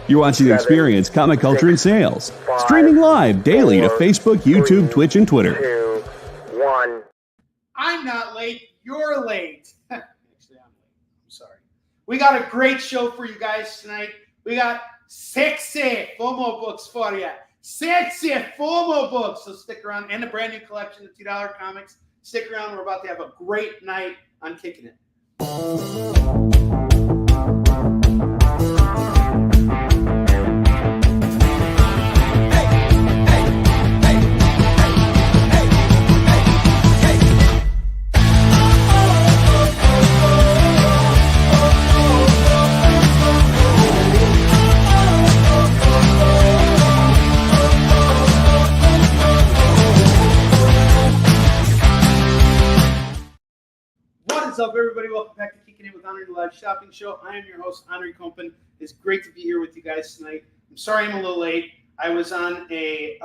You're watching Experience Comic Culture and Sales, streaming live daily to Facebook, YouTube, Twitch, and Twitter. 2, 1. I'm not late. You're late. Actually, I'm late. I'm sorry. We got a great show for you guys tonight. We got sexy FOMO books for you. Sexy FOMO books. So stick around. And a brand new collection of $2 comics. Stick around. We're about to have a great night on Kickin' It. What's up, everybody? Welcome back to Kickin' It With Onrie, the live shopping show. I am your host, Onrie Kompan. It's great to be here with you guys tonight. I'm sorry I'm a little late. I was on a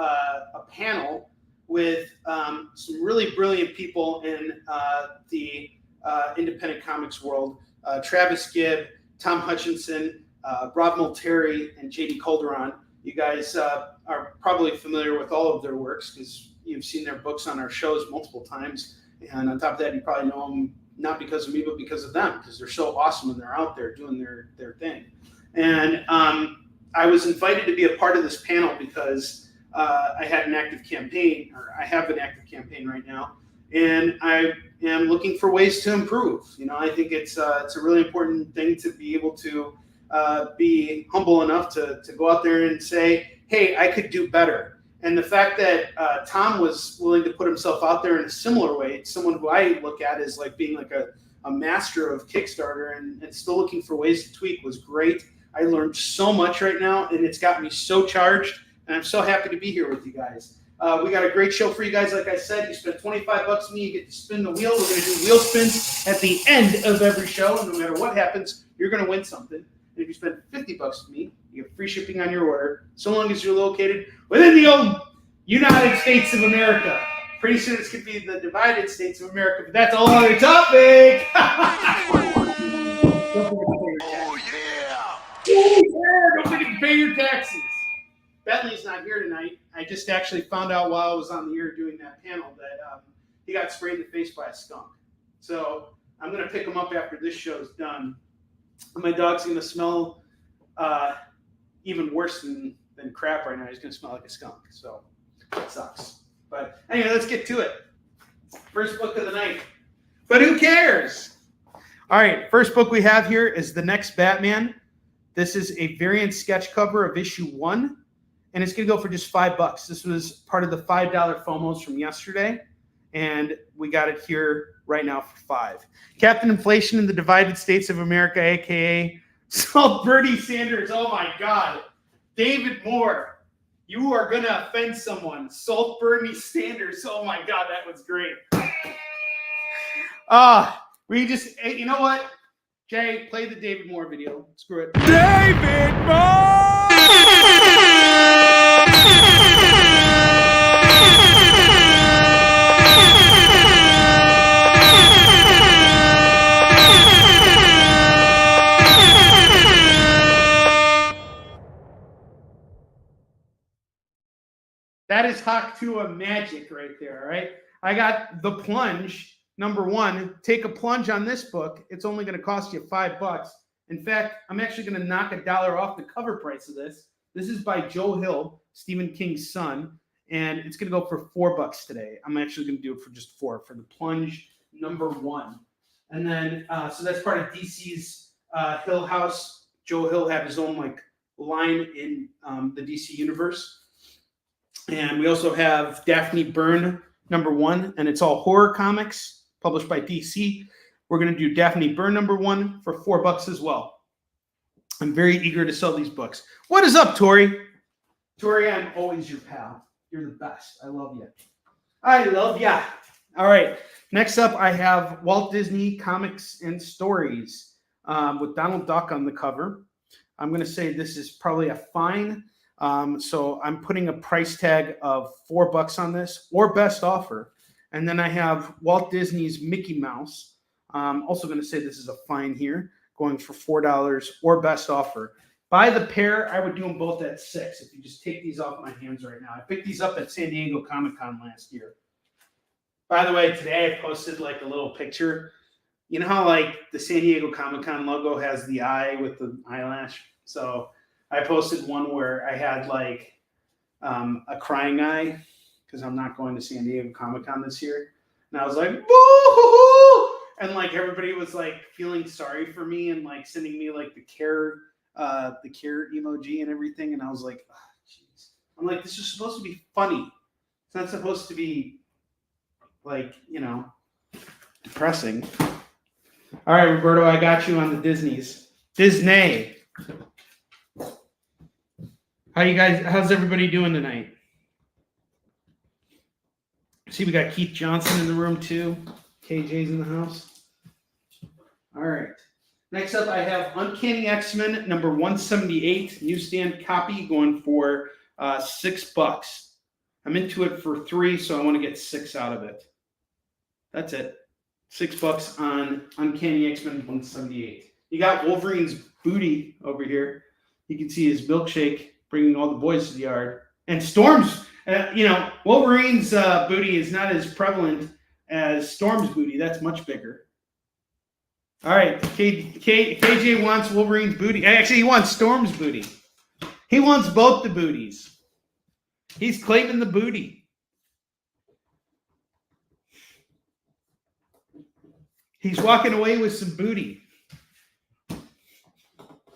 panel with some really brilliant people in the independent comics world. Travis Gibb, Tom Hutchinson, Rob Multeri, and J.D. Calderon. You guys are probably familiar with all of their works because you've seen their books on our shows multiple times. And on top of that, you probably know them not because of me, but because of them, because they're so awesome and they're out there doing their thing. And I was invited to be a part of this panel because I had an active campaign, or I have an active campaign right now, and I am looking for ways to improve. You know, I think it's a really important thing to be able to be humble enough to go out there and say, hey, I could do better. And the fact that Tom was willing to put himself out there in a similar way, it's someone who I look at as like being like a master of Kickstarter and still looking for ways to tweak, was great. I learned so much right now, and it's got me so charged, and I'm so happy to be here with you guys. We got a great show for you guys. Like I said, you spend $25 with me, you get to spin the wheel. We're going to do wheel spins at the end of every show, and no matter what happens, you're going to win something. And if you spend $50 with me, you get free shipping on your order, so long as you're located within the old United States of America. Pretty soon it's going to be the divided States of America, but that's a whole other topic. Oh, yeah. Don't forget to pay your taxes. Bentley's not here tonight. I just actually found out while I was on the air doing that panel that he got sprayed in the face by a skunk. So I'm going to pick him up after this show's done. My dog's going to smell even worse than crap right now. He's going to smell like a skunk. So it sucks. But anyway, let's get to it. First book of the night. But who cares? All right, first book we have here is The Next Batman. This is a variant sketch cover of issue 1, and it's going to go for just $5. This was part of the $5 FOMOs from yesterday, and we got it here right now for $5. Captain Inflation in the Divided States of America, a.k.a. Salt Bernie Sanders. Oh, my God. David Moore, you are going to offend someone. Salt Bernie Sanders. Oh, my God, that was great. You know what? Jay, play the David Moore video. Screw it. David Moore! That is Haktua magic right there, all right? I got The Plunge, number 1. Take a plunge on this book. It's only going to cost you $5. In fact, I'm actually going to knock $1 off the cover price of this. This is by Joe Hill, Stephen King's son, and it's going to go for $4 today. I'm actually going to do it for just $4 for The Plunge, number 1. And then, so that's part of DC's Hill House. Joe Hill had his own like line in the DC universe. And we also have Daphne Byrne, number 1, and it's all horror comics published by DC. We're going to do Daphne Byrne, number 1, for $4 as well. I'm very eager to sell these books. What is up, Tori? Tori, I'm always your pal. You're the best. I love you. I love ya. All right. Next up, I have Walt Disney Comics and Stories with Donald Duck on the cover. I'm going to say this is probably a fine. So I'm putting a price tag of $4 on this, or best offer. And then I have Walt Disney's Mickey Mouse. I'm also going to say this is a fine here, going for $4 or best offer. By the pair, I would do them both at $6 if you just take these off my hands right now. I picked these up at San Diego Comic-Con last year. By the way, today I posted like a little picture. You know how like the San Diego Comic-Con logo has the eye with the eyelash? So I posted one where I had like a crying eye because I'm not going to San Diego Comic-Con this year. And I was like, boo! And like everybody was like feeling sorry for me and like sending me like the care emoji and everything. And I was like, oh, jeez. I'm like, this is supposed to be funny. It's not supposed to be like, depressing. All right, Roberto, I got you on the Disneys. Disney. How's everybody doing tonight? See, we got Keith Johnson in the room too. KJ's in the house. All right. Next up, I have Uncanny X-Men number 178, newsstand copy, going for $6. I'm into it for $3, so I want to get 6 out of it. That's it. $6 on Uncanny X-Men 178. You got Wolverine's booty over here. You can see his milkshake bringing all the boys to the yard. And Storm's, Wolverine's booty is not as prevalent as Storm's booty. That's much bigger. All right, KJ wants Wolverine's booty. Actually, he wants Storm's booty. He wants both the booties. He's claiming the booty. He's walking away with some booty.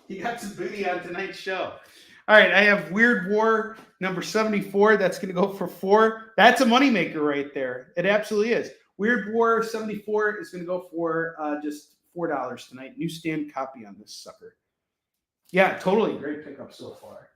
He got some booty on tonight's show. All right, I have Weird War number 74. That's going to go for $4. That's a moneymaker right there. It absolutely is. Weird War 74 is going to go for just $4 tonight. Newsstand copy on this sucker. Yeah, totally. Great pickup so far.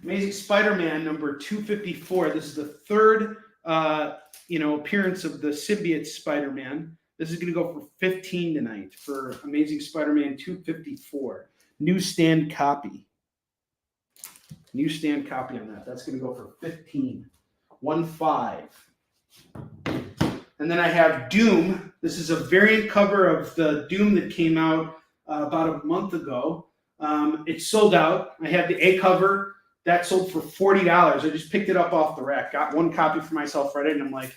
Amazing Spider-Man number 254. This is the third appearance of the symbiote Spider-Man. This is going to go for $15 tonight for Amazing Spider-Man 254. Newsstand copy. Newsstand copy on that. That's going to go for $15. 1-5. And then I have Doom. This is a variant cover of the Doom that came out about a month ago. It's sold out. I have the A cover. That sold for $40. I just picked it up off the rack. Got one copy for myself right in. I'm like,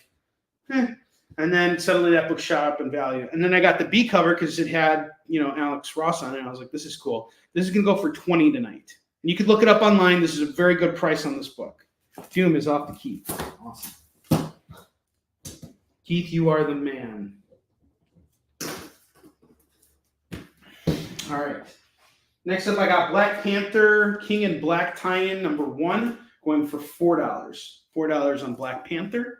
And then suddenly that book shot up in value. And then I got the B cover because it had, Alex Ross on it. I was like, this is cool. This is going to go for $20 tonight. And you can look it up online. This is a very good price on this book. Doom is off the Keith. Awesome. Keith, you are the man. All right. Next up, I got Black Panther, King in Black tie-in number 1, going for $4. $4 on Black Panther.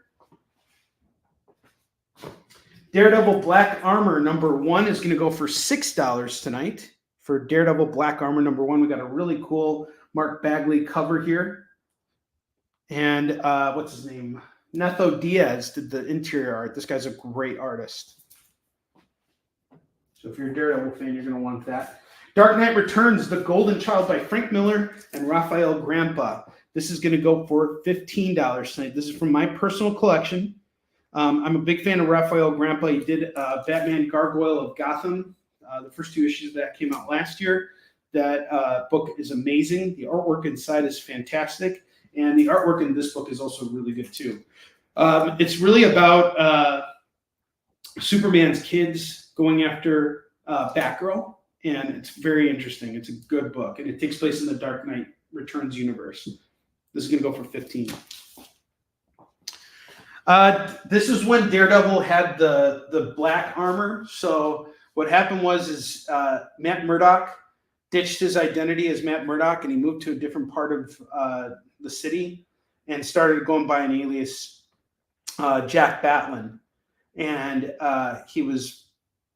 Daredevil Black Armor number 1 is going to go for $6 tonight. For Daredevil Black Armor number 1, we got a really cool Mark Bagley cover here. And what's his name? Netho Diaz did the interior art. This guy's a great artist. So if you're a Daredevil fan, you're going to want that. Dark Knight Returns, The Golden Child by Frank Miller and Raphael Grandpa. This is going to go for $15 tonight. This is from my personal collection. I'm a big fan of Raphael Grandpa. He did Batman Gargoyle of Gotham. The first 2 issues of that came out last year. That book is amazing. The artwork inside is fantastic. And the artwork in this book is also really good too. It's really about Superman's kids going after Batgirl. And it's very interesting. It's a good book. And it takes place in the Dark Knight Returns universe. This is going to go for $15. This is when Daredevil had the black armor. So what happened was Matt Murdock ditched his identity as Matt Murdock, and he moved to a different part of the city and started going by an alias Jack Batlin. And he was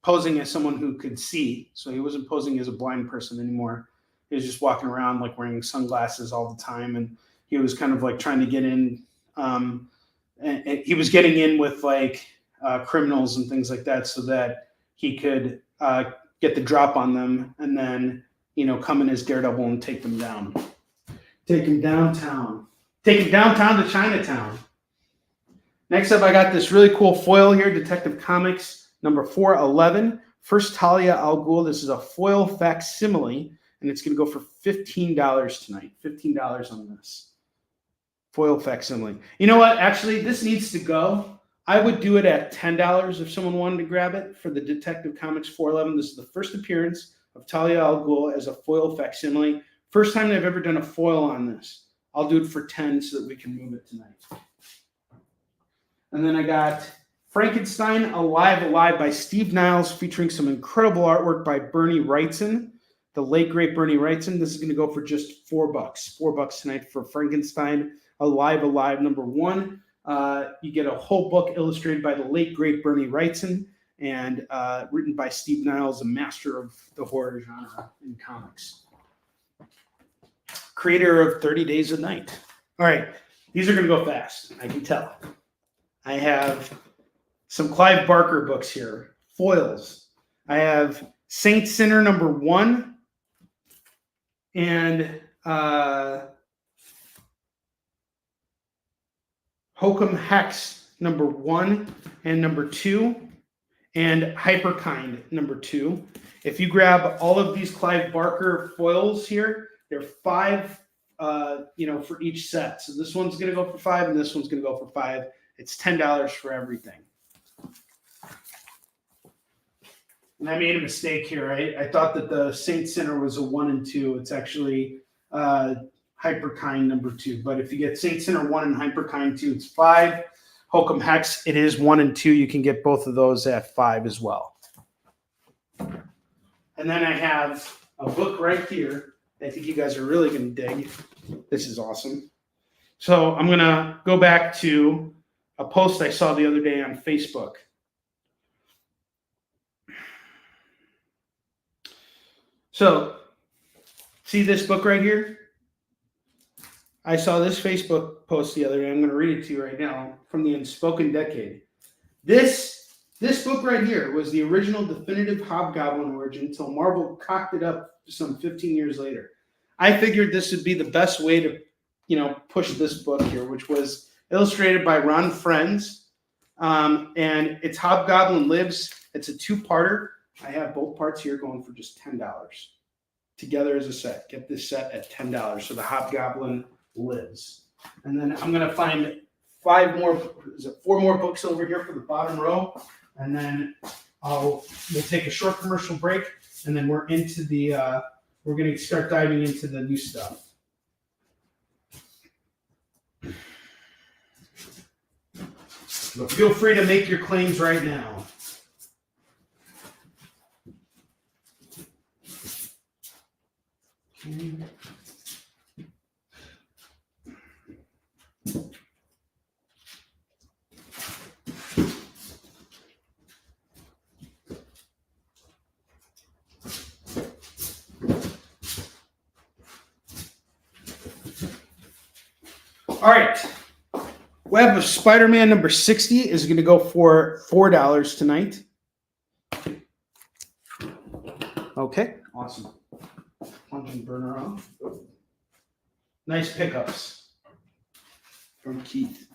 posing as someone who could see. So he wasn't posing as a blind person anymore. He was just walking around like wearing sunglasses all the time. And he was kind of like trying to get in. And he was getting in with like criminals and things like that so that he could get the drop on them and then, come in as Daredevil and take them down. Take him downtown. Take him downtown to Chinatown. Next up, I got this really cool foil here, Detective Comics number 411 First Talia Al Ghul. This is a foil facsimile, and it's going to go for $15 tonight. $15 on this foil facsimile. You know what? Actually, this needs to go. I would do it at $10 if someone wanted to grab it for the Detective Comics 411. This is the first appearance of Talia Al Ghul as a foil facsimile. First time they've ever done a foil on this. I'll do it for 10 so that we can move it tonight. And then I got Frankenstein Alive Alive by Steve Niles, featuring some incredible artwork by Bernie Wrightson, the late great Bernie Wrightson. This is going to go for just $4. $4 tonight for Frankenstein Alive Alive #1. You get a whole book illustrated by the late great Bernie Wrightson and written by Steve Niles, a master of the horror genre in comics. Creator of 30 Days a Night. All right, these are going to go fast. I can tell. I have some Clive Barker books here, foils. I have Saint Sinner #1 and Hokum Hex #1 and #2 and Hyperkind #2. If you grab all of these Clive Barker foils here, they're $5, for each set. So this one's going to go for $5 and this one's going to go for $5. It's $10 for everything. And I made a mistake here. I thought that the Saint Sinner was a 1 and 2. It's actually Hyperkind #2. But if you get Saint Sinner 1 and Hyperkind 2, it's $5. Hokum Hex, it is 1 and 2. You can get both of those at $5 as well. And then I have a book right here that I think you guys are really going to dig. This is awesome. So I'm going to go back to a post I saw the other day on Facebook. So, see this book right here? I saw this Facebook post the other day. I'm going to read it to you right now from the Unspoken Decade. This book right here was the original definitive Hobgoblin origin until Marvel cocked it up some 15 years later. I figured this would be the best way to, push this book here, which was illustrated by Ron Frenz. And it's Hobgoblin Lives. It's a 2-parter. I have both parts here going for just $10 together as a set. Get this set at $10. So the Hobgoblin Lives. And then I'm going to find 4 more books over here for the bottom row. And then we'll take a short commercial break. And then we're going to start diving into the new stuff. But feel free to make your claims right now. Okay. All right. Web of Spider-Man #60 is going to go for $4 tonight. Okay, awesome. Plunging burner off. Nice pickups from Keith.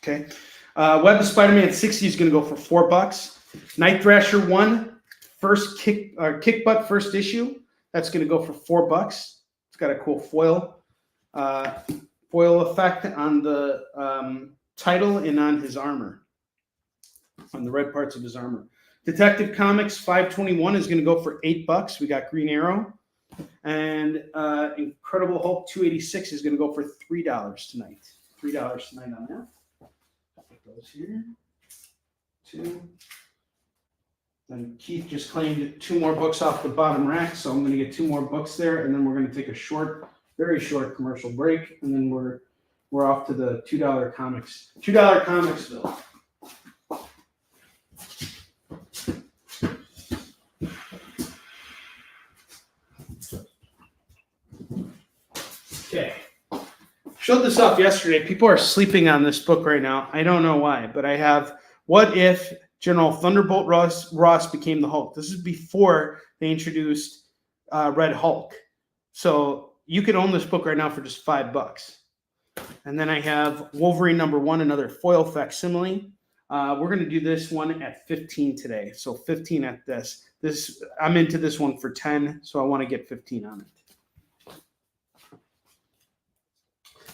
Okay. Web of Spider-Man #60 is going to go for $4. Night Thrasher 1. First kick butt first issue. That's going to go for $4. It's got a cool foil effect on the title and on his armor, on the red parts of his armor. Detective Comics 521 is going to go for $8. We got Green Arrow, and Incredible Hulk 286 is going to go for $3 tonight. $3 tonight on that. Put those here. 2. And Keith just claimed 2 more books off the bottom rack, so I'm going to get 2 more books there, and then we're going to take a very short commercial break, and then we're off to the $2 comics. $2 Comicsville. Okay. Showed this off yesterday. People are sleeping on this book right now. I don't know why, but I have What If General Thunderbolt Ross became the Hulk. This is before they introduced Red Hulk. So you can own this book right now for just $5. And then I have Wolverine #1, another foil facsimile. We're going to do this one at 15 today. So 15 at this. I'm into this one for 10, so I want to get 15 on it.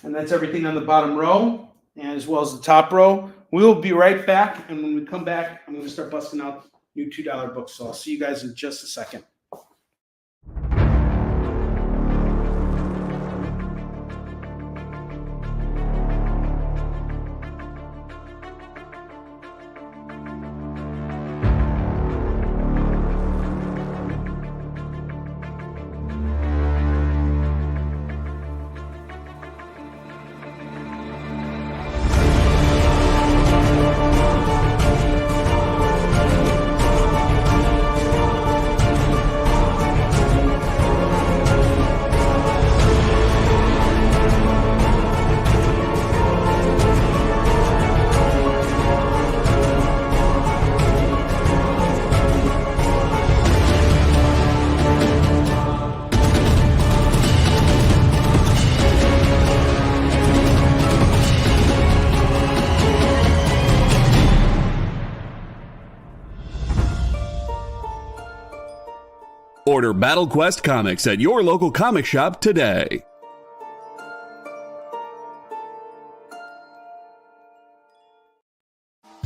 And that's everything on the bottom row, as well as the top row. We will be right back, and when we come back, I'm going to start busting out new $2 books. So I'll see you guys in just a second. Order Battle Quest comics at your local comic shop today.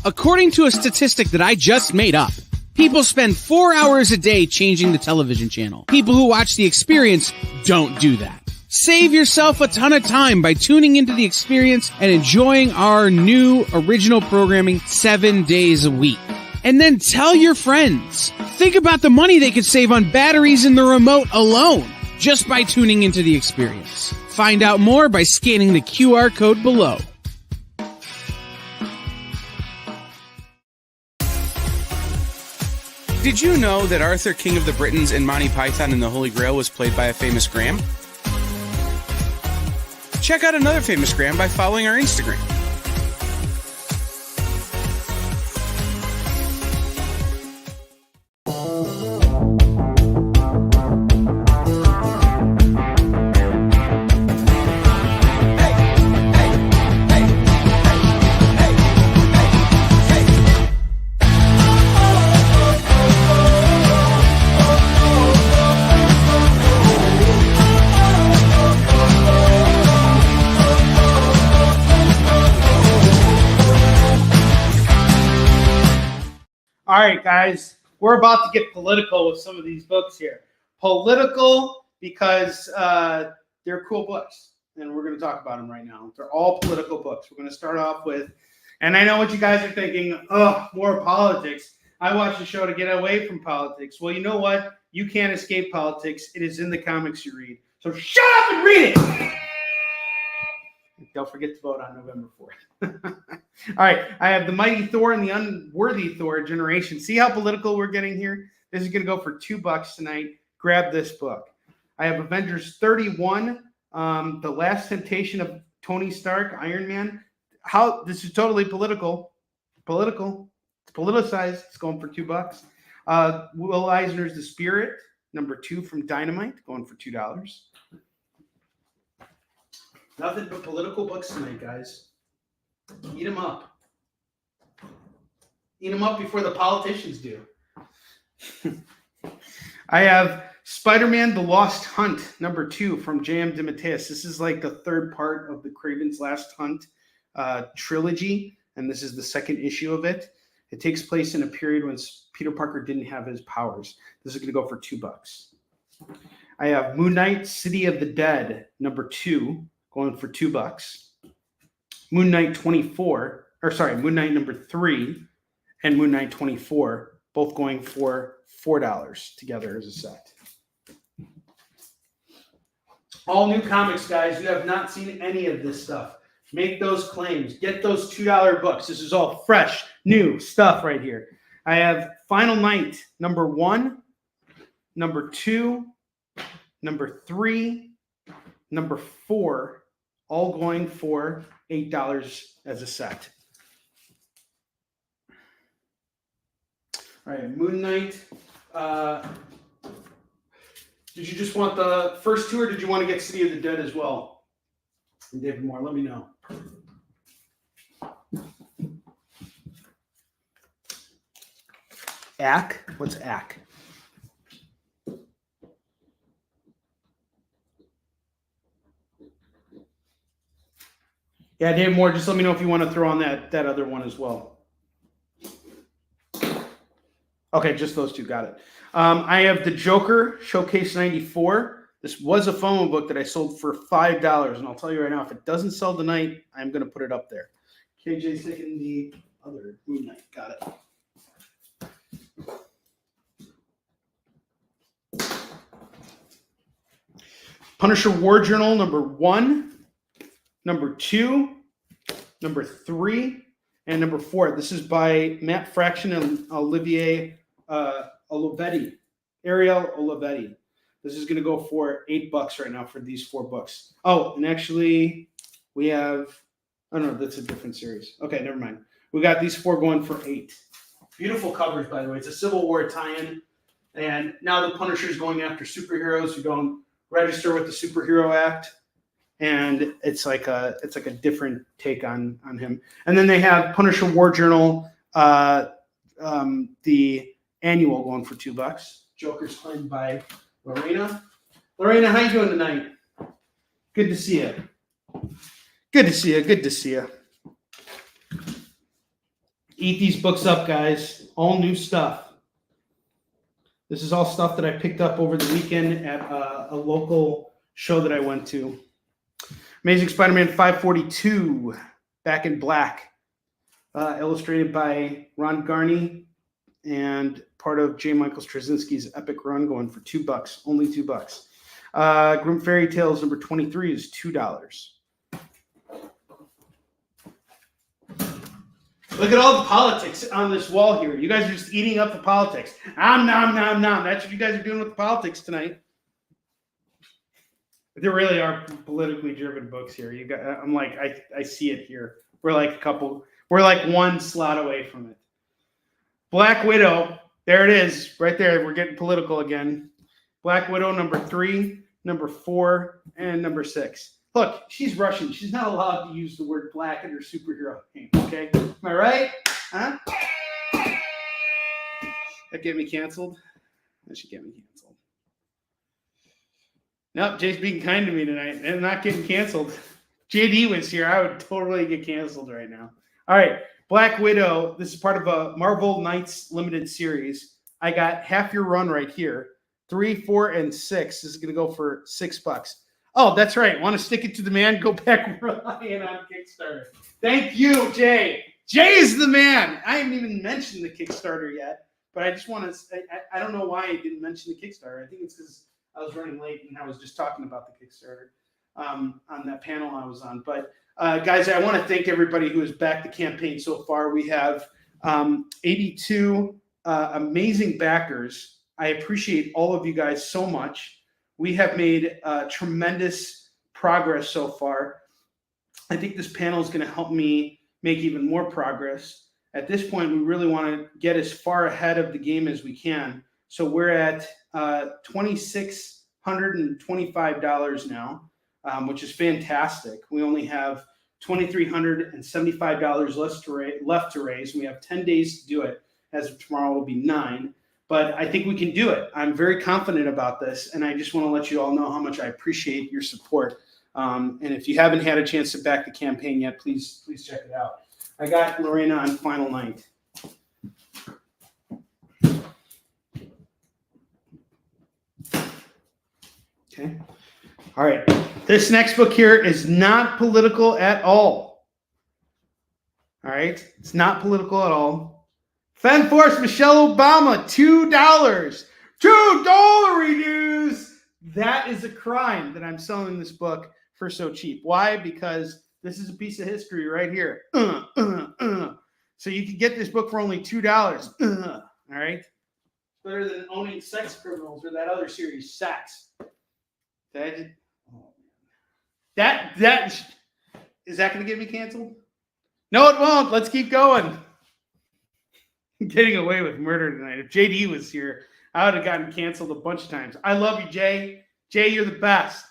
According to a statistic that I just made up, people spend 4 hours a day changing the television channel. People who watch The Experience don't do that. Save yourself a ton of time by tuning into The Experience and enjoying our new original programming 7 days a week. And then tell your friends. Think about the money they could save on batteries in the remote alone just by tuning into The Experience. Find out more by scanning the QR code below. Did you know that Arthur, King of the Britons in Monty Python and the Holy Grail was played by a famous Graham? Check out another famous Graham by following our Instagram. All right, guys, we're about to get political with some of these books here. Political because they're cool books, and we're going to talk about them right now. They're all political books. We're going to start off with, and I know what you guys are thinking, oh, more politics. I watch the show to get away from politics. Well, you know what? You can't escape politics. It is in the comics you read. So shut up and read it! Don't forget to vote on November 4th. All right, I have The Mighty Thor and the Unworthy Thor Generation. See how political we're getting here? This is going to go for $2 tonight. Grab this book. I have Avengers 31, The Last Temptation of Tony Stark, Iron Man. This is totally political. It's politicized. It's going for $2. Will Eisner's The Spirit, #2 from Dynamite, going for $2. Nothing but political books tonight, guys. Eat them up. Eat them up before the politicians do. I have Spider-Man: The Lost Hunt, #2 from J.M. DeMatteis. This is like the third part of the Kraven's Last Hunt trilogy, and this is the second issue of it. It takes place in a period when Peter Parker didn't have his powers. This is going to go for $2. I have Moon Knight: City of the Dead, #2. Going for $2. Moon Knight #3 and Moon Knight 24, both going for $4 together as a set. All new comics, guys. You have not seen any of this stuff. Make those claims. Get those $2 books. This is all fresh, new stuff right here. I have Final Night #1, #2, #3, #4, all going for $8 as a set. All right, Moon Knight. Did you just want the first two, or did you want to get City of the Dead as well? And David Moore, let me know. ACK? What's ACK? Yeah, David Moore, just let me know if you want to throw on that other one as well. Okay, just those two. Got it. I have the Joker Showcase 94. This was a FOMO book that I sold for $5. And I'll tell you right now, if it doesn't sell tonight, I'm going to put it up there. KJ's taking the other Moon Knight. Got it. Punisher War Journal number 1, number 2, number 3, and number 4. This is by Matt Fraction and Olivier Olivetti. Ariel Olivetti. This is going to go for $8 right now for these 4 books. Oh, and actually, we have. Oh no, that's a different series. Okay, never mind. We got these 4 going for $8. Beautiful covers, by the way. It's a Civil War tie-in, and now the Punisher is going after superheroes who don't register with the Superhero Act, and it's like a different take on him. And then they have Punisher War Journal, the annual, going for $2. Joker's claimed by Lorena. Lorena, how you doing tonight? Good to see you. Good to see you. Good to see you. Eat these books up, guys. All new stuff. This is all stuff that I picked up over the weekend at a local show that I went to. Amazing Spider-Man 542, Back in Black, illustrated by Ron Garney and part of J. Michael Straczynski's epic run, going for $2, only $2. Grim Fairy Tales number 23 is $2. Look at all the politics on this wall here. You guys are just eating up the politics. Nom, nom, nom. That's what you guys are doing with the politics tonight. There really are politically driven books here. You got. I'm like, I see it here. We're like one slot away from it. Black Widow. There it is, right there. We're getting political again. Black Widow number 3, number 4, and number 6. Look, she's Russian. She's not allowed to use the word black in her superhero name, okay? Am I right? Huh? That get me canceled? That should get me canceled. Nope, Jay's being kind to me tonight and not getting canceled. JD was here. I would totally get canceled right now. All right, Black Widow. This is part of a Marvel Knights limited series. I got half your run right here. 3, 4, and 6. This is going to go for $6. Oh, that's right. Want to stick it to the man? Go back relying on Kickstarter. Thank you, Jay. Jay is the man. I haven't even mentioned the Kickstarter yet, but I just want to – I don't know why I didn't mention the Kickstarter. I think it's because I was running late and I was just talking about the Kickstarter on that panel I was on. But, guys, I want to thank everybody who has backed the campaign so far. We have 82 amazing backers. I appreciate all of you guys so much. We have made tremendous progress so far. I think this panel is going to help me make even more progress. At this point, we really want to get as far ahead of the game as we can. So we're at $2,625 now, which is fantastic. We only have $2,375 left to raise. We have 10 days to do it. As of tomorrow, will be 9. But I think we can do it. I'm very confident about this, and I just want to let you all know how much I appreciate your support. And if you haven't had a chance to back the campaign yet, please check it out. I got Lorena on final night. Okay. All right. This next book here is not political at all. All right. It's not political at all. Fend Force Michelle Obama, $2. $2 reduce. That is a crime that I'm selling this book for so cheap. Why? Because this is a piece of history right here. So you can get this book for only $2. All right. Better than owning Sex Criminals or that other series, Sex. That is that going to get me canceled? No, it won't. Let's keep going. Getting away with murder tonight. If JD was here, I would have gotten canceled a bunch of times. I love you, Jay. Jay, you're the best.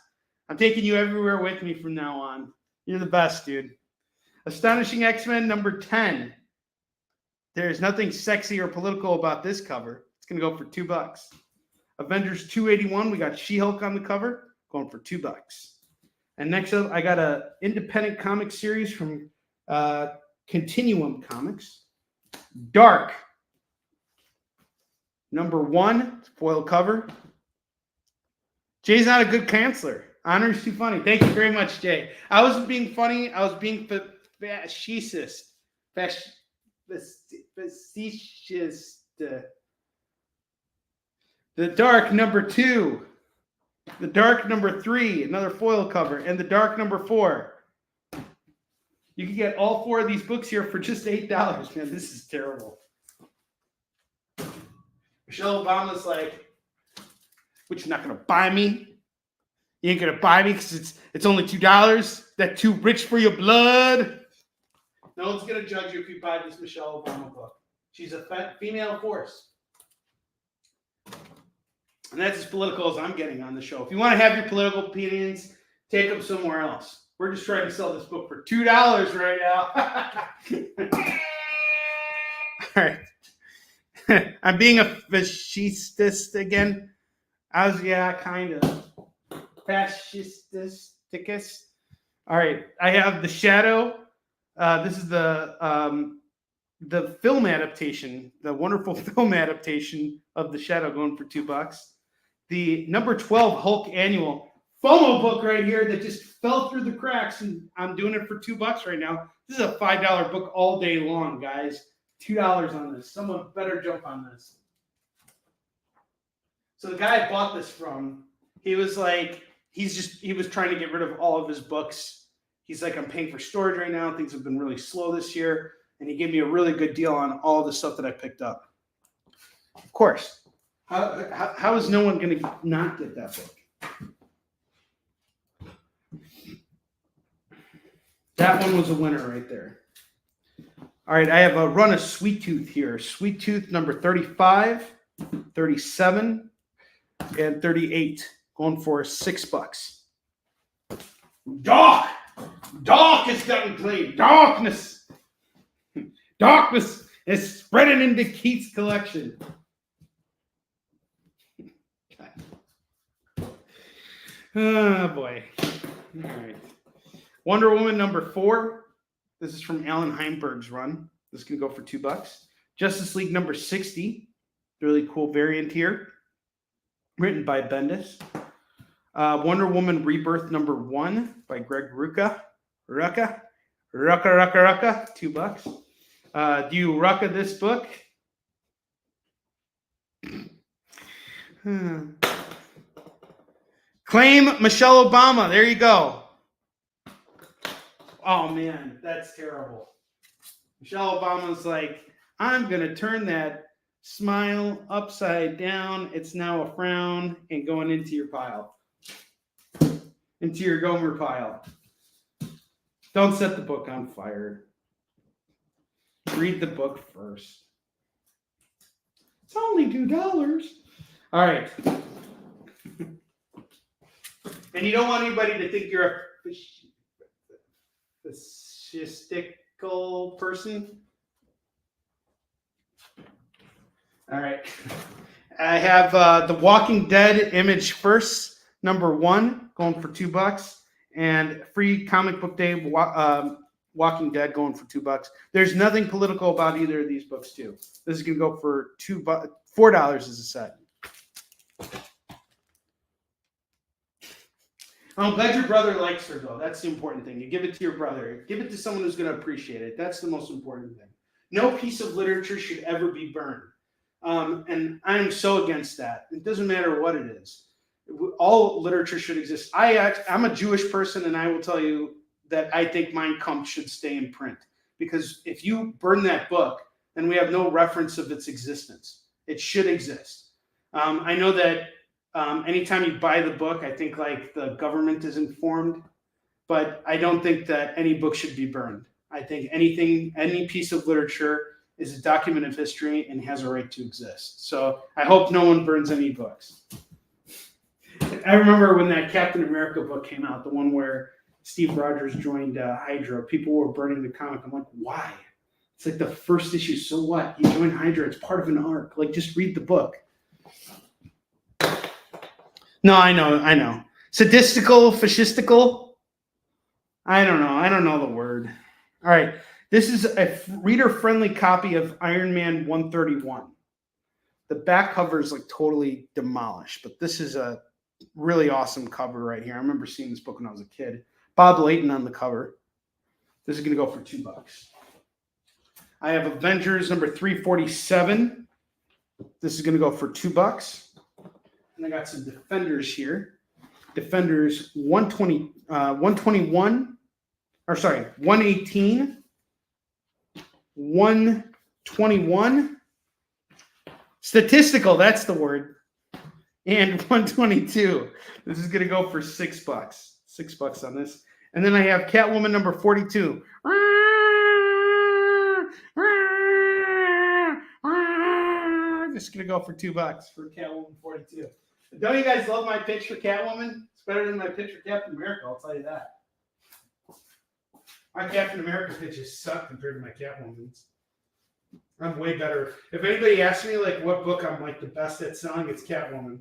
I'm taking you everywhere with me from now on. You're the best, dude. Astonishing X-Men number 10. There's nothing sexy or political about this cover. It's going to go for $2. Avengers 281, we got She-Hulk on the cover, going for $2. And next up, I got a independent comic series from Continuum Comics. Dark. Number 1, foil cover. Jay's not a good counselor. Honor's too funny. Thank you very much, Jay. I wasn't being funny. I was being facetious. Facetious. The Dark number 2. The Dark number 3, another foil cover. And the Dark number 4. You can get all 4 of these books here for just $8. Man, this is terrible. Michelle Obama's like, "What, you're not going to buy me? You ain't going to buy me because it's only $2? That too rich for your blood?" No one's going to judge you if you buy this Michelle Obama book. She's a female force. And that's as political as I'm getting on the show. If you want to have your political opinions, take them somewhere else. We're just trying to sell this book for $2 right now. All right. I'm being a fascist again. Kind of. Fascisticus. All right. I have The Shadow. This is the film adaptation, the wonderful film adaptation of The Shadow, going for $2. The number 12 Hulk annual FOMO book right here that just fell through the cracks, and I'm doing it for $2 right now. This is a $5 book all day long, guys. $2 on this. Someone better jump on this. So the guy I bought this from, he was like, he was trying to get rid of all of his books. He's like, "I'm paying for storage right now. Things have been really slow this year." And he gave me a really good deal on all the stuff that I picked up. Of course. How is no one going to not get that book? That one was a winner right there. All right, I have a run of Sweet Tooth here. Sweet Tooth number 35, 37, and 38, going for $6. Dark is getting played. Darkness is spreading into Keith's collection. Oh boy. All right. Wonder Woman number 4. This is from Alan Heinberg's run. This can go for $2. Justice League number 60. Really cool variant here. Written by Bendis. Wonder Woman Rebirth number 1 by Greg Rucka. Rucka. $2. Do you rucka this book? Claim Michelle Obama. There you go. Oh, man, that's terrible. Michelle Obama's like, "I'm going to turn that smile upside down. It's now a frown," and going into your pile. Into your Gomer pile. Don't set the book on fire. Read the book first. It's only $2. All right. And you don't want anybody to think you're a fascistical person. All right. I have The Walking Dead Image First, number 1, going for $2. And Free Comic Book Day, Walking Dead, going for $2. There's nothing political about either of these books, too. This is going to go for $4 as a set. I'm glad your brother likes her, though. That's the important thing. You give it to your brother. Give it to someone who's going to appreciate it. That's the most important thing. No piece of literature should ever be burned. And I'm so against that. It doesn't matter what it is. All literature should exist. I'm a Jewish person, and I will tell you that I think Mein Kampf should stay in print. Because if you burn that book, then we have no reference of its existence. It should exist. I know that anytime you buy the book, I think like the government is informed, but I don't think that any book should be burned. I think any piece of literature is a document of history and has a right to exist. So I hope no one burns any books. I remember when that Captain America book came out, the one where Steve Rogers joined Hydra, people were burning the comic. I'm like, why? It's like the first issue. So what? He joined Hydra. It's part of an arc. Like, just read the book. No, I know. Sadistical, fascistical. I don't know. I don't know the word. All right. This is a reader-friendly copy of Iron Man 131. The back cover is like totally demolished, but this is a really awesome cover right here. I remember seeing this book when I was a kid. Bob Layton on the cover. This is going to go for $2. I have Avengers number 347. This is going to go for $2. And I got some Defenders here. Defenders 118, 121. Statistical, that's the word. And 122. This is going to go for $6. $6 on this. And then I have Catwoman number 42. This is going to go for $2 for Catwoman 42. Don't you guys love my pitch for Catwoman? It's better than my pitch for Captain America, I'll tell you that. My Captain America pitches suck compared to my Catwoman's. I'm way better. If anybody asks me like what book I'm like the best at selling, it's Catwoman.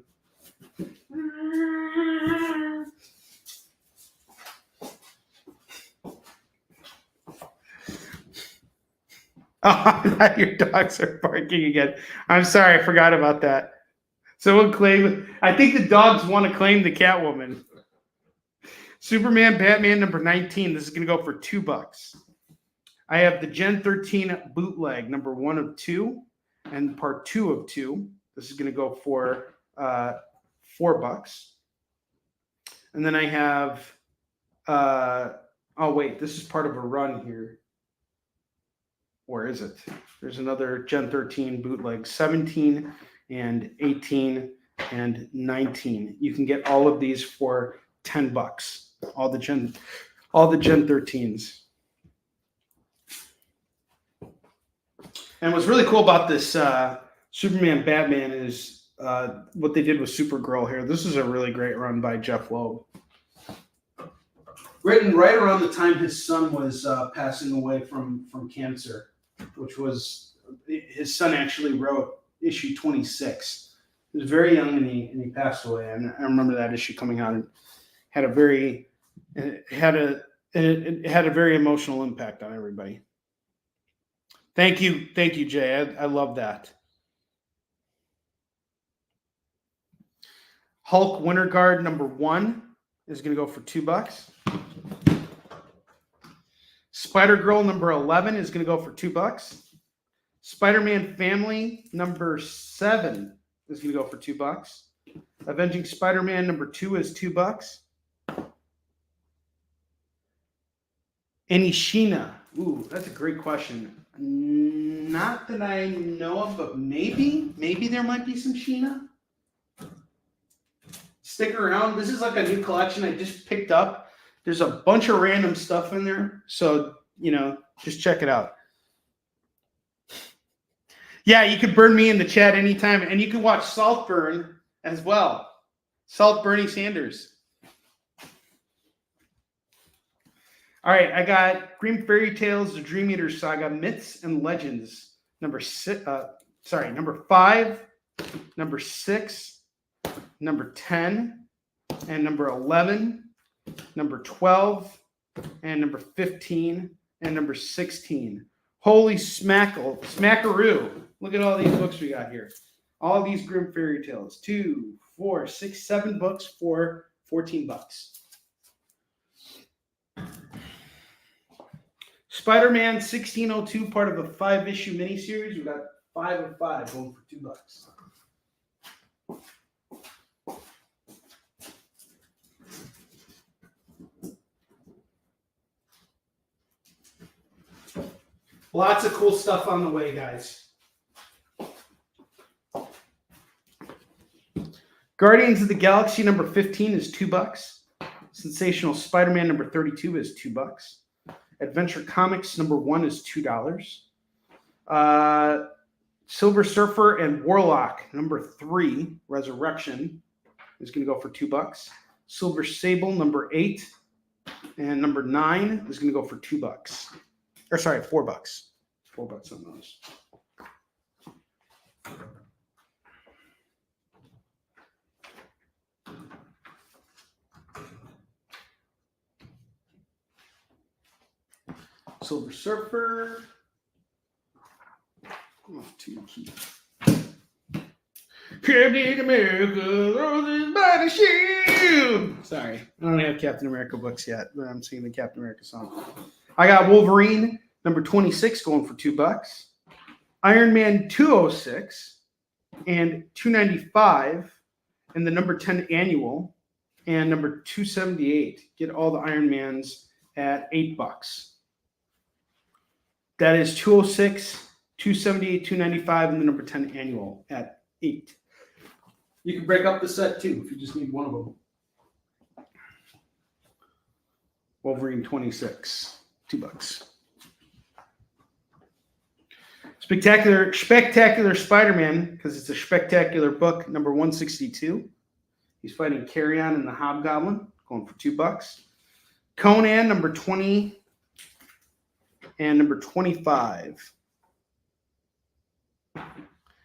Oh, your dogs are barking again. I'm sorry, I forgot about that. Someone claim. I think the dogs want to claim the Catwoman. Superman, Batman number 19. This is going to go for $2. I have the Gen 13 bootleg number 1 of 2 and part 2 of 2. This is going to go for $4. And then I have. Oh wait, this is part of a run here. Where is it? There's another Gen 13 bootleg, 17 and 18 and 19. You can get all of these for $10. All the Gen 13s. And what's really cool about this Superman Batman is what they did with Supergirl here. This is a really great run by Jeff Loeb. Written right around the time his son was passing away from cancer, which was his son actually wrote issue 26. He was very young and he passed away. And I remember that issue coming out and it had a very emotional impact on everybody. Thank you, Jay. I love that. Hulk Winter Guard number 1 is going to go for $2. Spider-Girl number 11 is going to go for $2. Spider-Man Family number 7 is going to go for $2. Avenging Spider-Man number 2 is $2. Anishina. Ooh, that's a great question. Not that I know of, but maybe there might be some Sheena. Stick around. This is like a new collection I just picked up. There's a bunch of random stuff in there. So, just check it out. Yeah, you could burn me in the chat anytime. And you can watch Saltburn as well. Salt Bernie Sanders. All right, I got Grimm Fairy Tales, The Dream Eater Saga, Myths and Legends, number 5, number 6, number 10, and number 11, number 12, and number 15, and number 16. Holy smackaroo. Look at all these books we got here. All these Grimm Fairy Tales. 2, 4, 6, 7 books for $14. Spider-Man 1602, part of a 5-issue miniseries. We got 5 of 5 going for $2. Lots of cool stuff on the way, guys. Guardians of the Galaxy number 15 is $2. Sensational Spider-Man number 32 is $2. Adventure Comics number 1 is $2. Silver Surfer and Warlock number 3, Resurrection, is going to go for $2. Silver Sable number 8 And number 9 is going to go for $2. Or sorry, $4. $4 on those. Silver Surfer. Oh, 2 keys. Captain America, roses by the shield. Sorry, I don't have Captain America books yet, but I'm singing the Captain America song. I got Wolverine, number 26, going for $2. Iron Man 206 and 295, and the number 10 annual, and number 278. Get all the Iron Mans at $8. That is 206, 278, 295, and the number 10 annual at $8. You can break up the set too if you just need one of them. Wolverine 26, $2. Spectacular Spider-Man, because it's a spectacular book, number 162. He's fighting Carrion and the Hobgoblin, going for $2. Conan, number 20, and number 25.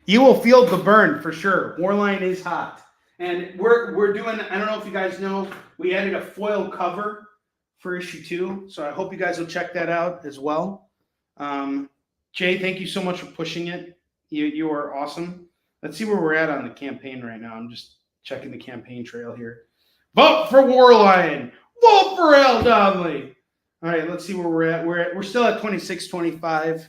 You will feel the burn for sure. Warline is hot. And we're doing, I don't know if you guys know, we added a foil cover for issue 2. So I hope you guys will check that out as well. Jay, thank you so much for pushing it. You are awesome. Let's see where we're at on the campaign right now. I'm just checking the campaign trail here. Vote for Warline. Vote for Al Donnelly. All right, let's see where we're at. We're still at 26-25.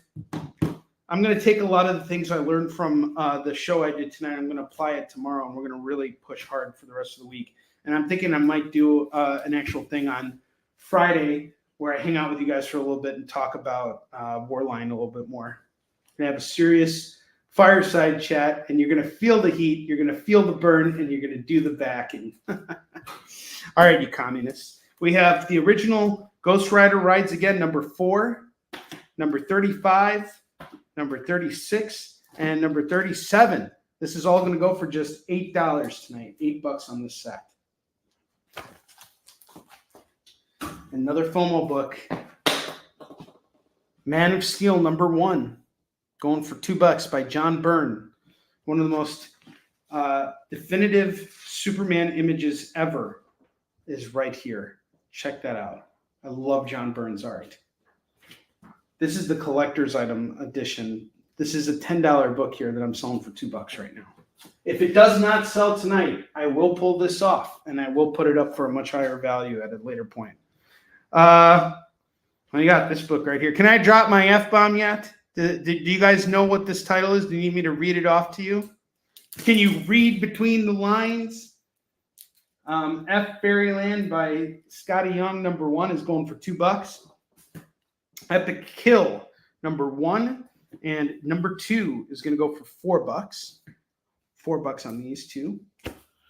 I'm going to take a lot of the things I learned from the show I did tonight. I'm going to apply it tomorrow, and we're going to really push hard for the rest of the week. And I'm thinking I might do an actual thing on Friday where I hang out with you guys for a little bit and talk about Warline a little bit more. We're going to have a serious fireside chat, and you're going to feel the heat, you're going to feel the burn, and you're going to do the backing. All right, you communists. We have the original Ghost Rider Rides Again, number 4, number 35, number 36, and number 37. This is all going to go for just $8 tonight. $8 on this set. Another FOMO book. Man of Steel, number 1. Going for $2 by John Byrne. One of the most definitive Superman images ever is right here. Check that out. I love John Byrne's art. This is the collector's item edition. This is a $10 book here that I'm selling for $2 right now. If it does not sell tonight, I will pull this off and I will put it up for a much higher value at a later point. I got this book right here. Can I drop my F-bomb yet? Do you guys know what this title is? Do you need me to read it off to you? Can you read between the lines? F Fairyland by Scotty Young, number 1, is going for $2. Epic Kill, number 1, and number 2 is going to go for $4. $4 on these two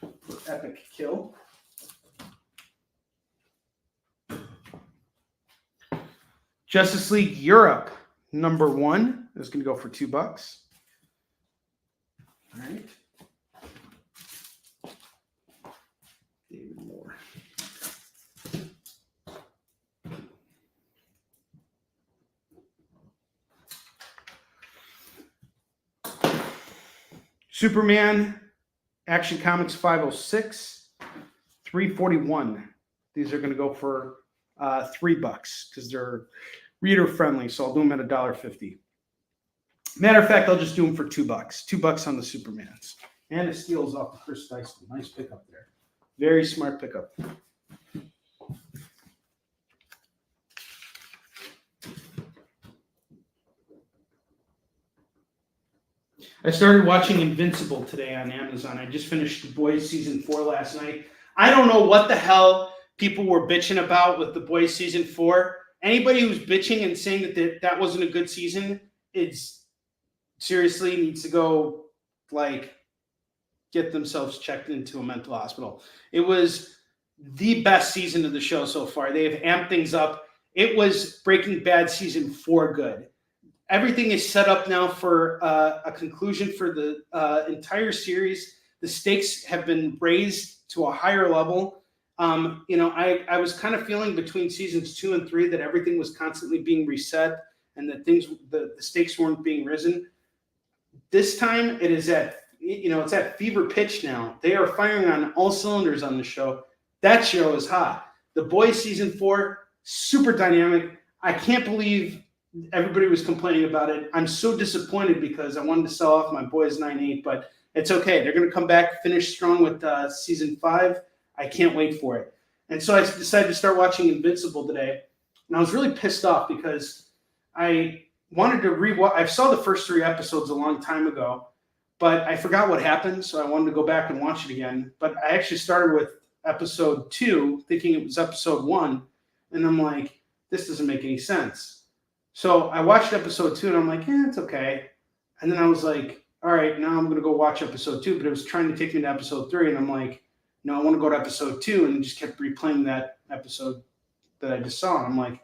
for Epic Kill. Justice League Europe, number 1, is going to go for $2. All right. David Moore. Superman, Action Comics 506, $341. These are going to go for $3 because they're reader friendly, so I'll do them at $1.50. Matter of fact, I'll just do them for $2. $2 on the Supermans. And it steals off the Chris Dyson. Nice pickup there. Very smart pickup. I started watching Invincible today on Amazon. I just finished The Boys season 4 last night. I don't know what the hell people were bitching about with The Boys season 4. Anybody who's bitching and saying that wasn't a good season, it's seriously needs to go get themselves checked into a mental hospital. It was the best season of the show so far. They have amped things up. It was Breaking Bad season 4 good. Everything is set up now for a conclusion for the entire series. The stakes have been raised to a higher level. I was kind of feeling between seasons 2 and 3 that everything was constantly being reset and that the stakes weren't being risen. This time it is it's at fever pitch now. They are firing on all cylinders on the show. That show is hot. The Boys season 4, super dynamic. I can't believe everybody was complaining about it. I'm so disappointed because I wanted to sell off my Boys 9-8, but it's okay. They're going to come back, finish strong with season 5. I can't wait for it. And so I decided to start watching Invincible today. And I was really pissed off because I wanted to rewatch. I saw the first 3 episodes a long time ago, but I forgot what happened. So I wanted to go back and watch it again. But I actually started with episode 2, thinking it was episode 1. And I'm like, this doesn't make any sense. So I watched episode 2 and I'm like, it's okay. And then I was like, all right, now I'm going to go watch episode 2. But it was trying to take me to episode 3. And I'm like, no, I want to go to episode 2, and just kept replaying that episode that I just saw. And I'm like,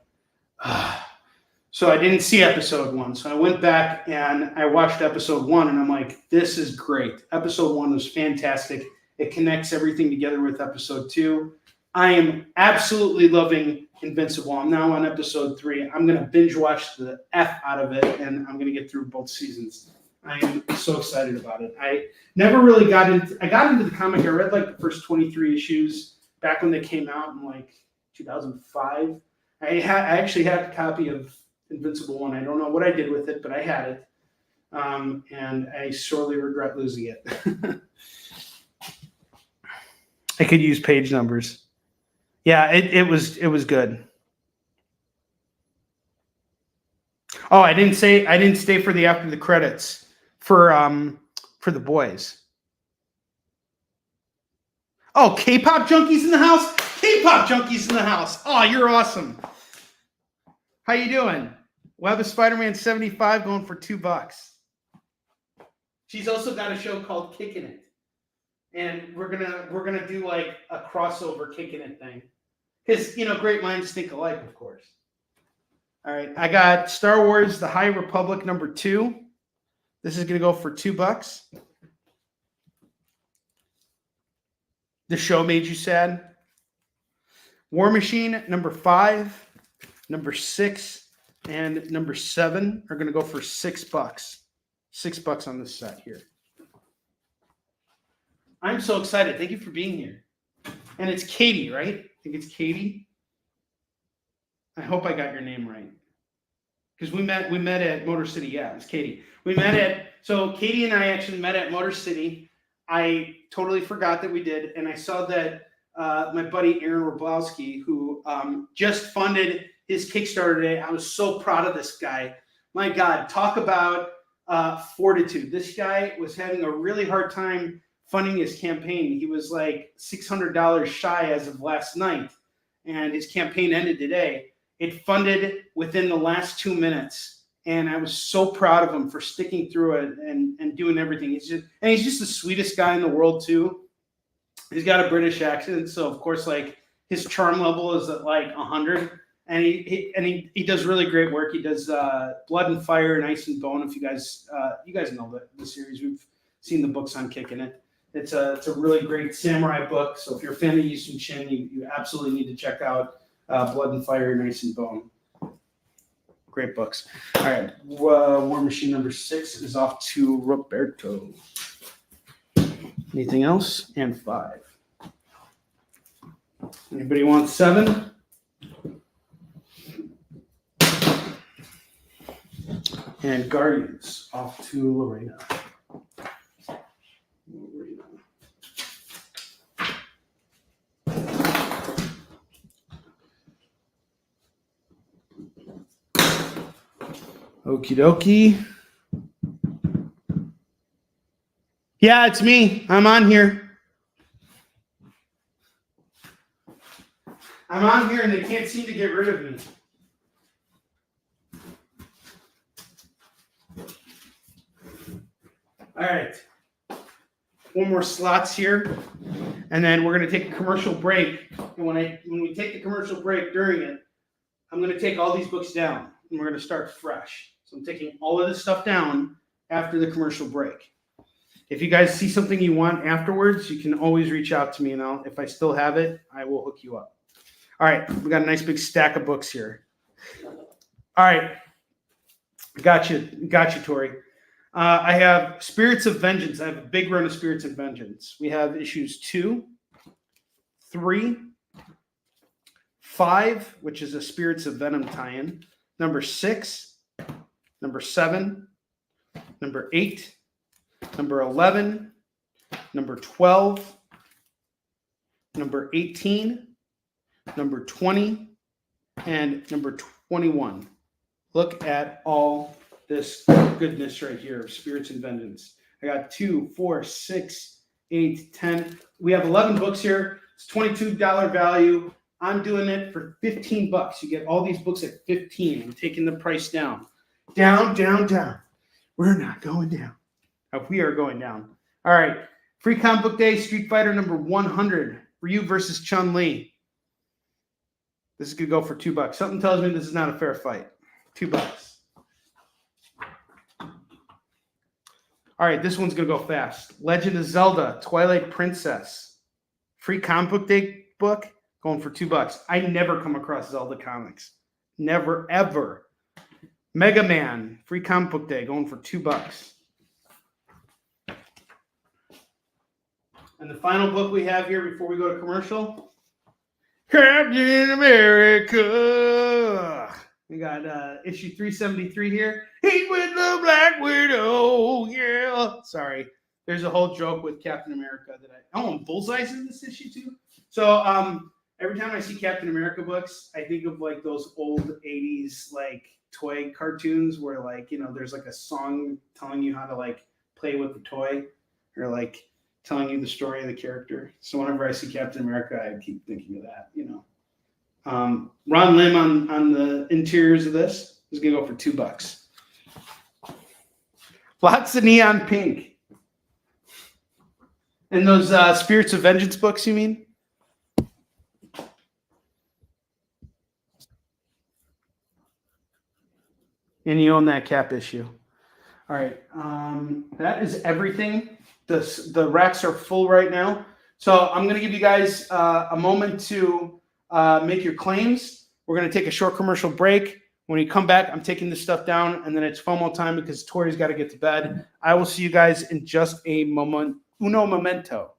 So I didn't see episode 1. So I went back and I watched episode 1, and I'm like, this is great. Episode 1 was fantastic. It connects everything together with episode 2. I am absolutely loving Invincible. I'm now on episode 3. I'm going to binge watch the F out of it, and I'm going to get through both seasons. I am so excited about it. I never really got into the comic. I read like the first 23 issues back when they came out in like 2005. I actually had a copy of Invincible 1. I don't know what I did with it, but I had it. And I sorely regret losing it. I could use page numbers. Yeah, it was good. Oh, I didn't stay for the after the credits for the Boys. Oh, K-pop junkies in the house. K-pop junkies in the house. Oh, you're awesome. How you doing? Web of Spider-Man 75 going for $2. She's also got a show called Kickin It. And we're gonna do like a crossover Kickin It thing. Because great minds think alike, of course. All right, I got Star Wars: The High Republic #2. This is gonna go for $2. The Show Made You Sad. War Machine #5, #6, and #7 are gonna go for $6. $6 on this set here. I'm so excited. Thank you for being here. And it's Katie, right? I think it's Katie. I hope I got your name right. Because we met at Motor City. Yeah, it's Katie. So Katie and I actually met at Motor City. I totally forgot that we did. And I saw that my buddy Aaron Roblowski, who just funded his Kickstarter today. I was so proud of this guy. My God, talk about fortitude. This guy was having a really hard time funding his campaign. He was like $600 shy as of last night, and his campaign ended today. It funded within the last 2 minutes, and I was so proud of him for sticking through it and doing everything. He's just the sweetest guy in the world too. He's got a British accent, so of course, like his charm level is at like 100, and he does really great work. He does Blood and Fire and Ice and Bone. If you guys know the series, we've seen the books on Kickin It. It's a really great samurai book. So if you're a fan of Yu Sun Chin, you absolutely need to check out Blood and Fire and Ice and Bone. Great books. All right, War Machine #6 is off to Roberto. Anything else? And 5. Anybody want 7? And Guardians off to Lorena. Okie dokie. Yeah, it's me. I'm on here. And they can't seem to get rid of me. All right. One more slots here. And then we're going to take a commercial break. And when we take the commercial break during it, I'm going to take all these books down. And we're going to start fresh. So I'm taking all of this stuff down after the commercial break. If you guys see something you want afterwards, you can always reach out to me, and if I still have it, I will hook you up. All right, we got a nice big stack of books here. All right, got you, Tori. I have Spirits of Vengeance. I have a big run of Spirits of Vengeance. We have issues 2, 3, 5, which is a Spirits of Venom tie-in, number 6, number 7, number 8, number 11, number 12, number 18, number 20, and number 21. Look at all this goodness right here, Spirits and Vengeance. I got 2, 4, 6, 8, 10. We have 11 books here. It's $22 value. I'm doing it for $15. You get all these books at $15. I'm taking the price down. Down, down, down. We're not going down. We are going down. All right. Free Comic Book Day, Street Fighter number 100. Ryu versus Chun-Li. This is going to go for $2. Something tells me this is not a fair fight. $2. All right, this one's going to go fast. Legend of Zelda, Twilight Princess. Free Comic Book Day book, going for $2. I never come across Zelda comics. Never, ever. Mega Man, Free Comic Book Day, going for $2. And the final book we have here before we go to commercial, Captain America. We got issue 373 here. He's with the Black Widow. Yeah. Sorry. There's a whole joke with Captain America that and Bullseye's in this issue too. So every time I see Captain America books, I think of like those old 80s like toy cartoons where like, there's like a song telling you how to like play with the toy or like telling you the story of the character. So whenever I see Captain America, I keep thinking of that, Ron Lim on the interiors of this is going to go for $2. Lots of neon pink. And those Spirits of Vengeance books, you mean? And you own that Cap issue. All right. That is everything. The racks are full right now. So I'm going to give you guys a moment to make your claims. We're going to take a short commercial break. When you come back, I'm taking this stuff down, and then it's FOMO time because Tori's got to get to bed. I will see you guys in just a moment. Uno momento.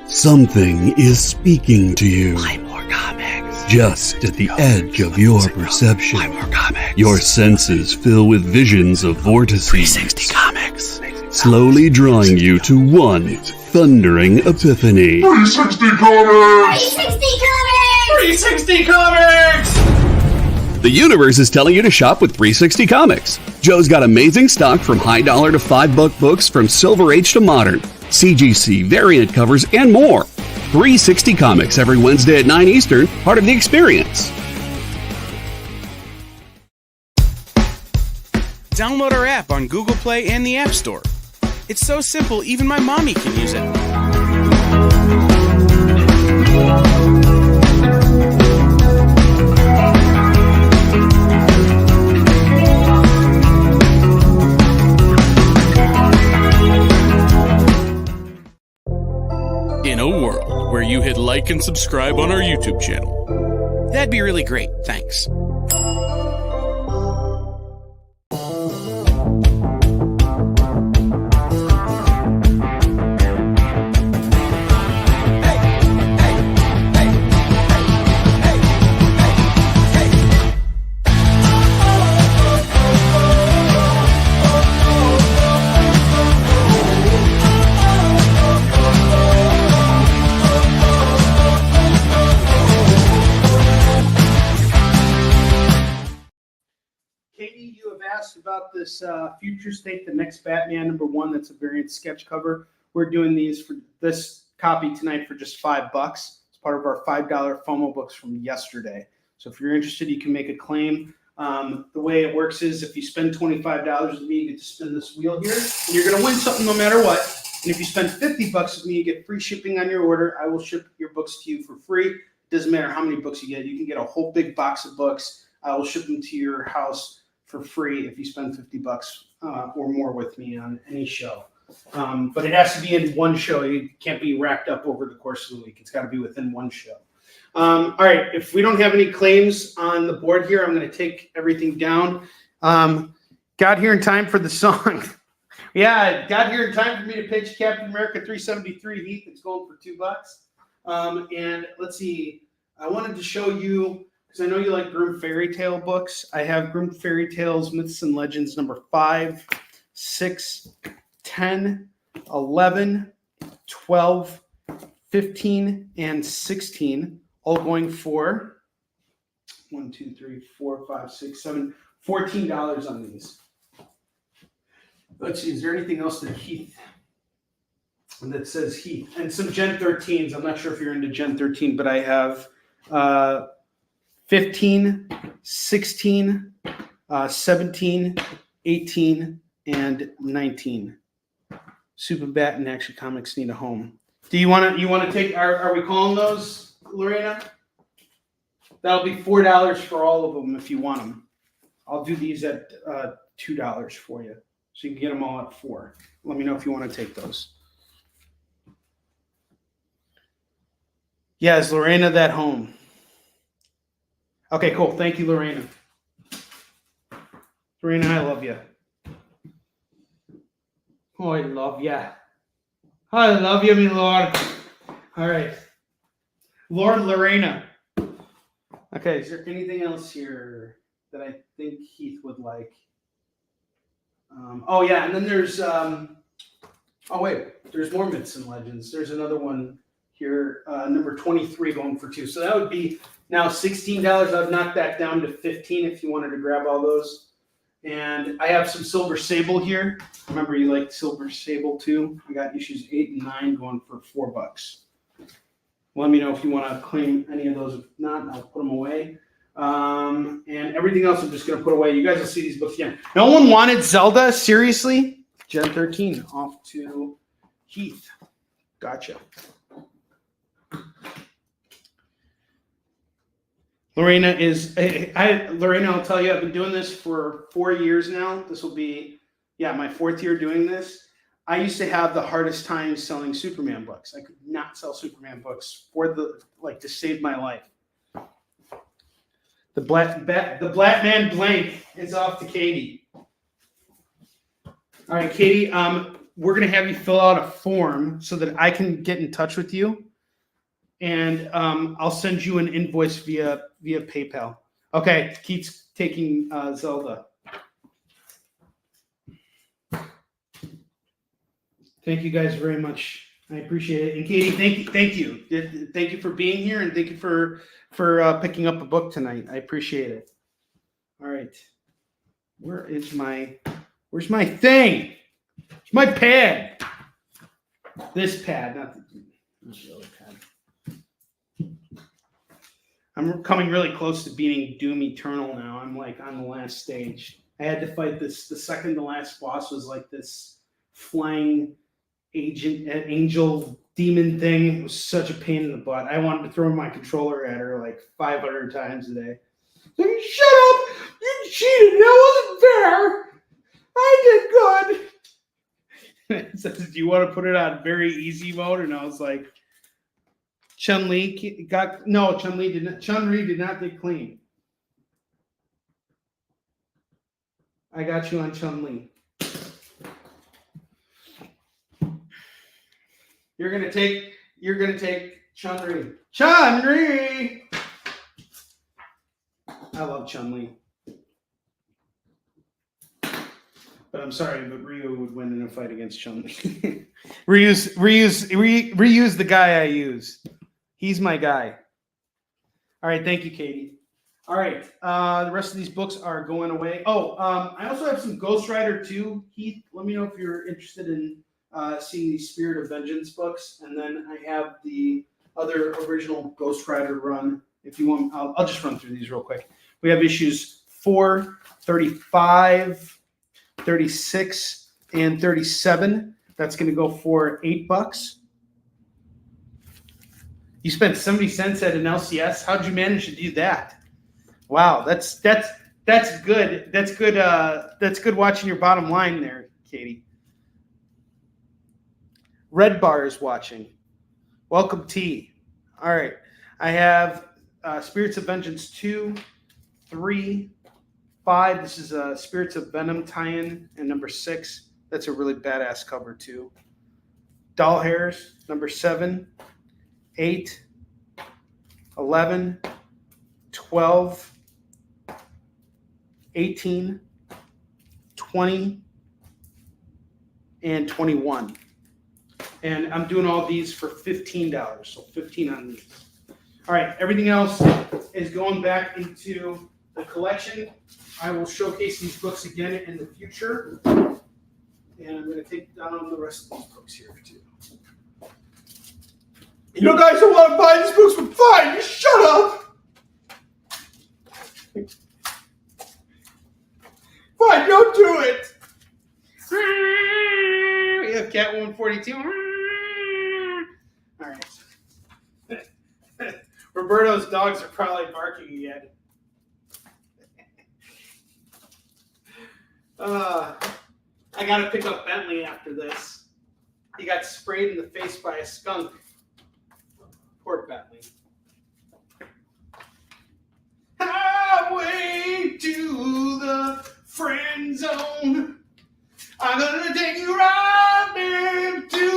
Something is speaking to you. Buy more comics. Just at the edge of your perception. Buy more comics. Your senses fill with visions of vortices. 360 comics. Slowly drawing you to one thundering epiphany. 360 comics! 360 comics! The universe is telling you to shop with 360 Comics. Joe's got amazing stock from high dollar to $5 books from Silver Age to modern, CGC, variant covers, and more. 360 Comics every Wednesday at 9 Eastern, part of the experience. Download our app on Google Play and the App Store. It's so simple, even my mommy can use it. In a world where you hit like and subscribe on our YouTube channel, that'd be really great, thanks. about this Future State, the Next Batman #1. That's a variant sketch cover. We're doing these for this copy tonight for just $5. It's part of our $5 FOMO books from yesterday. So if you're interested, you can make a claim. The way it works is if you spend $25 with me, you get to spin this wheel here, and you're going to win something no matter what. And if you spend $50 with me, you get free shipping on your order. I will ship your books to you for free. It doesn't matter how many books you get. You can get a whole big box of books. I will ship them to your house for free if you spend $50 or more with me on any show. But it has to be in one show. You can't be racked up over the course of the week. It's got to be within one show. All right. If we don't have any claims on the board here, I'm going to take everything down. Got here in time for the song. Yeah, got here in time for me to pitch Captain America 373 Heath. It's going for $2. And let's see. I wanted to show you, because I know you like Grimm Fairy Tale books. I have Grimm Fairy Tales, Myths and Legends number 5, 6, 10, 11, 12, 15, and 16, all going for $14 on these. Let's see, is there anything else that Heath that says Heath? And some Gen 13s. I'm not sure if you're into Gen 13, but I have 15, 16, 17, 18, and 19. Super Bat and Action Comics need a home. Do you want to take? Are we calling those, Lorena? That'll be $4 for all of them if you want them. I'll do these at $2 for you, so you can get them all at $4. Let me know if you want to take those. Yeah, is Lorena that home? Okay, cool. Thank you, Lorena. Lorena, I love you. Oh, I love ya. I love you, my Lord. All right. Lord Lorena. Okay, is there anything else here that I think Heath would like? Oh, yeah, and then there's... there's more Myths and Legends. There's another one here, number 23 going for $2. So that would be now $16. I've knocked that down to $15 if you wanted to grab all those. And I have some Silver Sable here. Remember, you like Silver Sable too. I got issues 8 and 9 going for $4. Let me know if you want to claim any of those. If not, I'll put them away. And everything else I'm just going to put away. You guys will see these books again. No one wanted Zelda? Seriously? Gen 13 off to Heath. Gotcha. Lorena is, Lorena, I'll tell you, I've been doing this for 4 years now. This will be, my 4th year doing this. I used to have the hardest time selling Superman books. I could not sell Superman books to save my life. The black man blank is off to Katie. All right, Katie, we're going to have you fill out a form so that I can get in touch with you. And I'll send you an invoice via PayPal. Okay, Keith's taking Zelda. Thank you guys very much. I appreciate it. And Katie, thank you. Thank you for being here, and thank you for picking up a book tonight. I appreciate it. All right. Where's my thing? It's my pad. This pad, not the other pad. I'm coming really close to beating Doom Eternal now. I'm like on the last stage. I had to fight this. The second to last boss was like this flying angel demon thing. It was such a pain in the butt. I wanted to throw my controller at her like 500 times a day. Like, shut up! You cheated. That wasn't fair. I did good. It says, do you want to put it on very easy mode? And I was like, Chun-Li did not. Chun-Li did not get clean. I got you on Chun-Li. You're gonna take Chun-Li. Chun-Li! I love Chun-Li. But I'm sorry, but Ryu would win in a fight against Chun-Li. reuse the guy I use. He's my guy. All right, thank you, Katie. All right. The rest of these books are going away. I also have some Ghost Rider 2. Heath, let me know if you're interested in seeing these Spirit of Vengeance books. And then I have the other original Ghost Rider run. If you want, I'll just run through these real quick. We have issues 4, 35, 36, and 37. That's going to go for $8. You spent 70 cents at an LCS. How'd you manage to do that? Wow, that's good. That's good. That's good watching your bottom line there, Katie. Red Bar is watching. Welcome, T. All right, I have Spirits of Vengeance 2, 3, 5. This is Spirits of Venom tie-in, and number 6. That's a really badass cover too. Doll Hairs, number 7, 8, 11, 12, 18, 20, and 21. And I'm doing all these for $15, so 15 on these. All right, everything else is going back into the collection. I will showcase these books again in the future. And I'm going to take down the rest of these books here too. You guys don't want to buy these books, but fine, just shut up. Fine, don't do it. We have Catwoman 42. All right. Roberto's dogs are probably barking again. I got to pick up Bentley after this. He got sprayed in the face by a skunk. Poor Bentley. Highway to the friend zone. I'm gonna take you right there to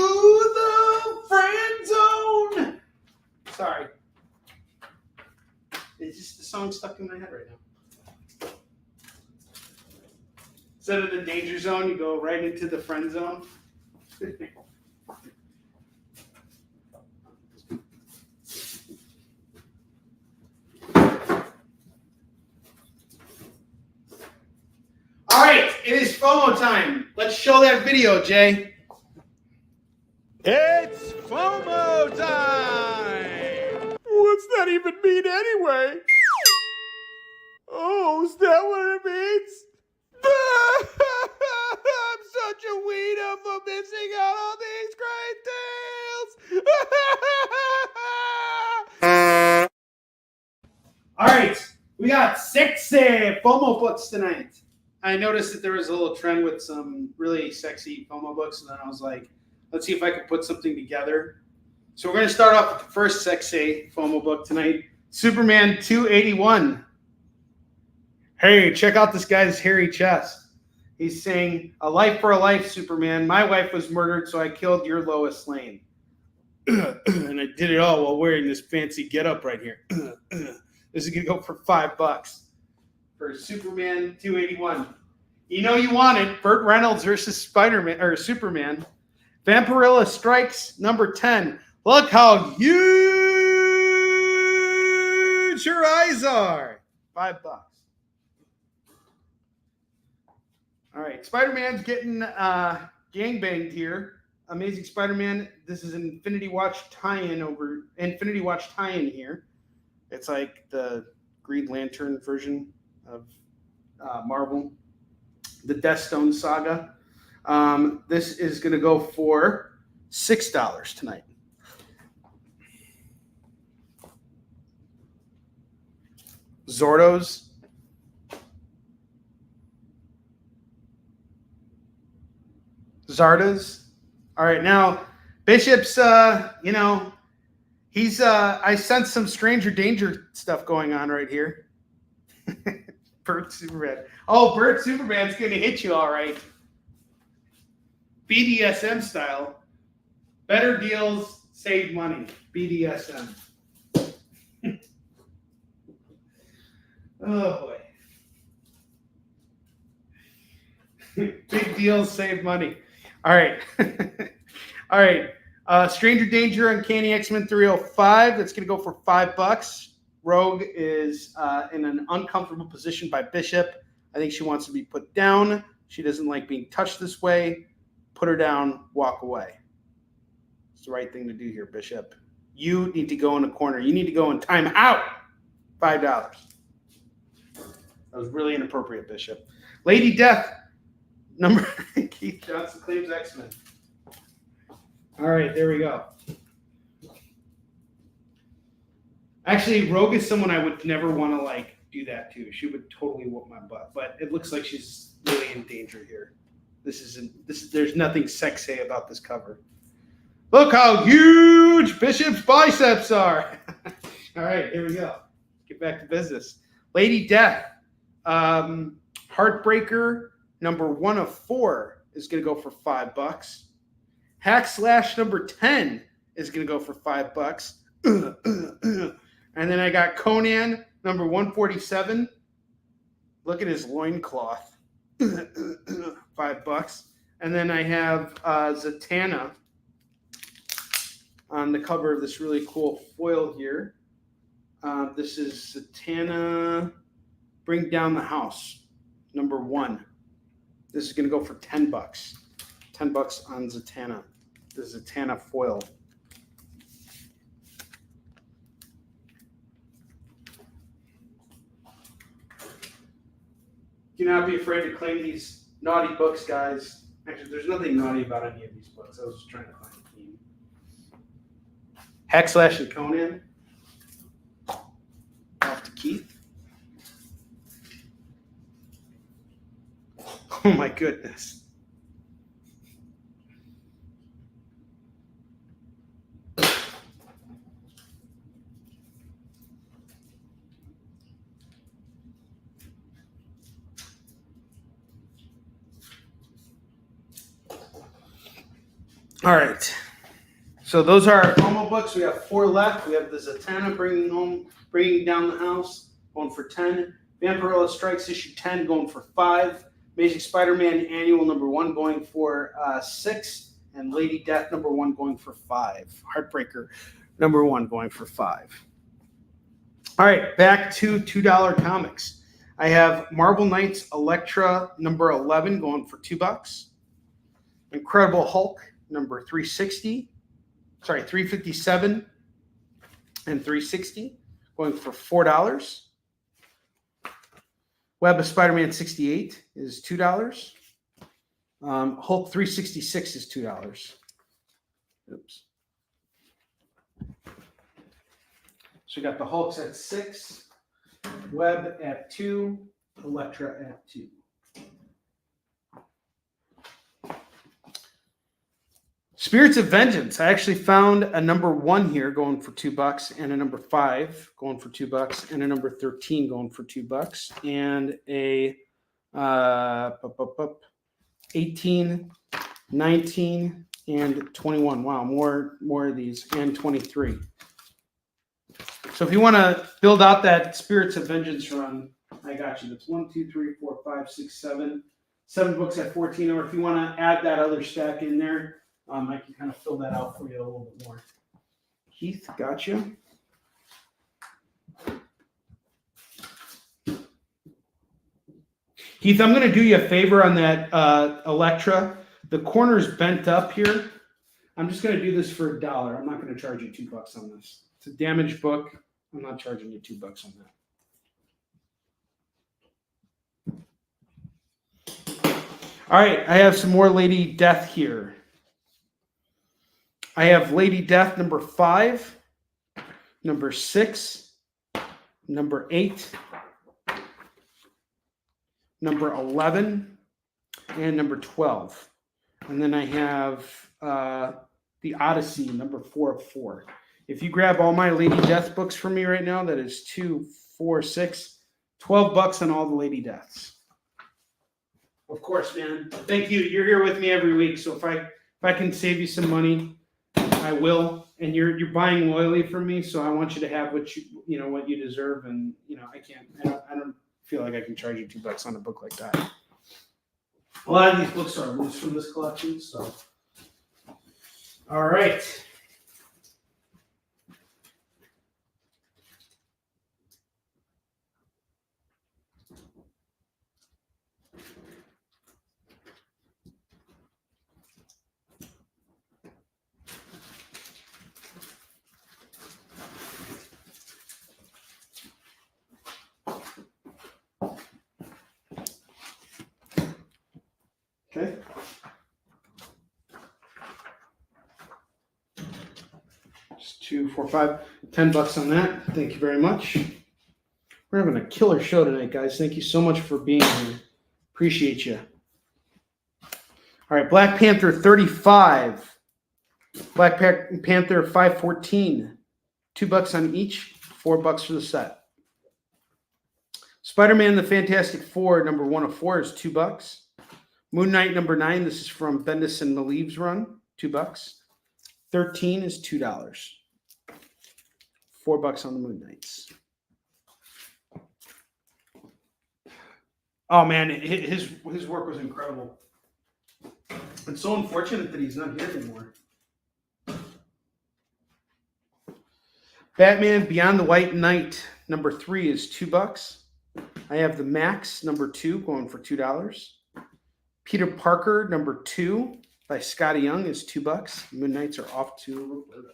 the friend zone. Sorry. It's just the song stuck in my head right now. Instead of the danger zone, you go right into the friend zone. All right, it is FOMO time. Let's show that video, Jay. It's FOMO time! What's that even mean anyway? Oh, is that what it means? I'm such a weirdo for missing out on these great deals! All right, we got 6 FOMO books tonight. I noticed that there was a little trend with some really sexy FOMO books, and then I was like, let's see if I can put something together. So we're going to start off with the first sexy FOMO book tonight, Superman 281. Hey, check out this guy's hairy chest. He's saying, a life for a life, Superman. My wife was murdered, so I killed your Lois Lane. And I did it all while wearing this fancy getup right here. This is going to go for $5 for Superman 281. You know you want it. Burt Reynolds versus Spider-Man or Superman. Vampirilla Strikes number 10. Look how huge her eyes are. $5. All right, Spider-Man's getting gangbanged here. Amazing Spider-Man. This is an Infinity Watch tie-in here. It's like the Green Lantern version of Marvel. The Death Stone Saga. This is going to go for $6 tonight. Zordo's. Zarda's. All right, now Bishop's, he's, I sense some Stranger Danger stuff going on right here. Burt Superman. Oh, Burt Superman's going to hit you all right. BDSM style. Better deals, save money. BDSM. Oh, boy. Big deals, save money. All right. All right. Stranger Danger Uncanny X-Men 305. That's going to go for $5. Rogue is in an uncomfortable position by Bishop. I think she wants to be put down. She doesn't like being touched this way. Put her down, walk away. It's the right thing to do here, Bishop. You need to go in the corner. You need to go in time out. $5. That was really inappropriate, Bishop. Lady Death, number Keith Johnson claims X-Men. All right, there we go. Actually, Rogue is someone I would never want to like do that to. She would totally whoop my butt. But it looks like she's really in danger here. There's nothing sexy about this cover. Look how huge Bishop's biceps are. All right, here we go. Get back to business. Lady Death, Heartbreaker, number 1 of 4 is going to go for $5. Hack Slash number 10 is going to go for $5. And then I got Conan, number 147. Look at his loincloth. $5. And then I have Zatanna on the cover of this really cool foil here. This is Zatanna Bring Down the House, number 1. This is going to go for $10. $10 on Zatanna. The Zatanna foil. Do not be afraid to claim these naughty books, guys. Actually, there's nothing naughty about any of these books. I was just trying to find a theme. Hack Slash and Conan. Off to Keith. Oh my goodness. All right. So those are our FOMO books. We have 4 left. We have the Zatanna Bringing Down the House, going for 10. Vampirella Strikes issue 10, going for 5. Amazing Spider-Man Annual number 1, going for 6. And Lady Death number 1, going for 5. Heartbreaker number 1, going for 5. All right, back to $2 comics. I have Marvel Knights Elektra number 11, going for $2. Incredible Hulk number 357 and 360, going for $4. Web of Spider-Man 68 is $2. Hulk 366 is $2. Oops. So we got the Hulks at 6, Web at 2, Elektra at 2. Spirits of Vengeance. I actually found a number 1 here going for $2, and a number 5 going for $2, and a number 13 going for $2, and a 18, 19, and 21. Wow, more of these, and 23. So if you want to build out that Spirits of Vengeance run, I got you. That's 1, 2, 3, 4, 5, 6, 7. 7 books at 14. Or if you want to add that other stack in there, I can kind of fill that out for you a little bit more. Keith, gotcha. Keith, I'm going to do you a favor on that Elektra. The corner's bent up here. I'm just going to do this for $1. I'm not going to charge you $2 on this. It's a damaged book. I'm not charging you $2 on that. All right, I have some more Lady Death here. I have Lady Death number 5, number 6, number 8, number 11, and number 12. And then I have the Odyssey, number 4 of 4. If you grab all my Lady Death books from me right now, that is 2, 4, 6, $12 on all the Lady Deaths. Of course, man. Thank you. You're here with me every week, so if I can save you some money, I will. And you're buying loyally from me, so I want you to have what you deserve. And I don't feel like I can charge you $2 on a book like that. A lot of these books are loose from this collection, so. All right. Okay. Just 2, 4, 5, $10 on that. Thank you very much. We're having a killer show tonight, guys. Thank you so much for being here. Appreciate you. All right, Black Panther 35. Black Panther 514. $2 on each, $4 for the set. Spider-Man the Fantastic Four, number 1 of 4 is $2. Moon Knight number 9, this is from Bendis and Maleev's run, $2. 13 is $2. $4 on the Moon Knights. Oh man, his work was incredible. It's so unfortunate that he's not here anymore. Batman Beyond the White Knight number 3 is $2. I have the Max number 2 going for $2. Peter Parker number 2 by Scotty Young is $2. Moon Knights are off to Roberto.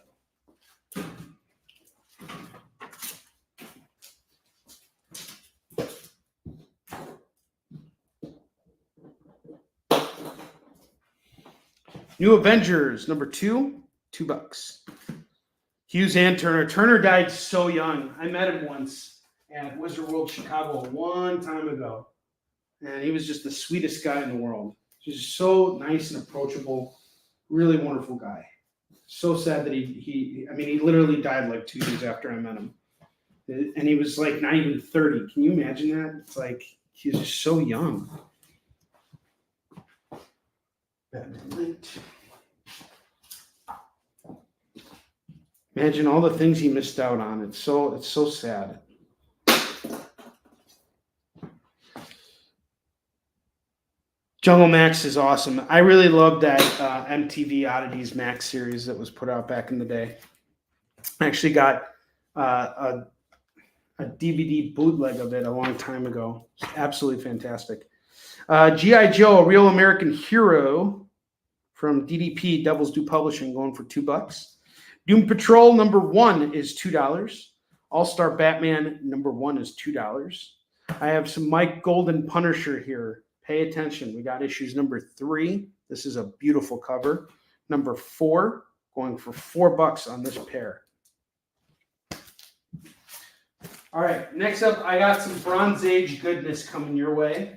New Avengers number 2, $2. Hughes and Turner. Turner died so young. I met him once at Wizard World Chicago one time ago. And he was just the sweetest guy in the world. Just so nice and approachable. Really wonderful guy. So sad that he literally died like 2 years after I met him. And he was like not even 30. Can you imagine that? It's like he was just so young. Imagine all the things he missed out on. It's so sad. Jungle Max is awesome. I really loved that MTV Oddities Max series that was put out back in the day. I actually got a DVD bootleg of it a long time ago. It's absolutely fantastic. G.I. Joe, A Real American Hero from DDP, Devil's Due Publishing, going for $2. Doom Patrol number 1 is $2. All-Star Batman number 1 is $2. I have some Mike Golden Punisher here. Pay attention. We got issues number 3. This is a beautiful cover. Number 4, going for $4 on this pair. All right, next up, I got some Bronze Age goodness coming your way.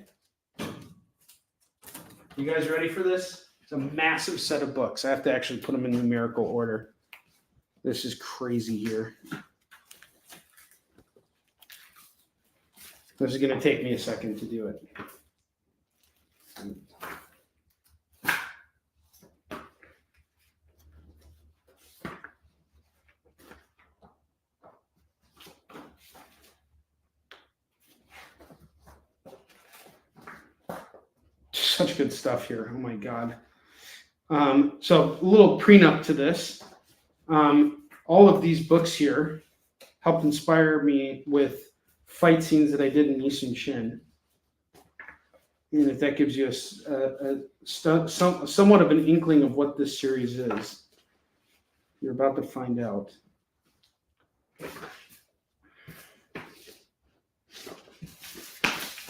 You guys ready for this? It's a massive set of books. I have to actually put them in numerical order. This is crazy here. This is going to take me a second to do it. Such good stuff here. Oh my God. So a little prenup to this. All of these books here helped inspire me with fight scenes that I did in Eastern Shin. And if that gives you somewhat of an inkling of what this series is, you're about to find out.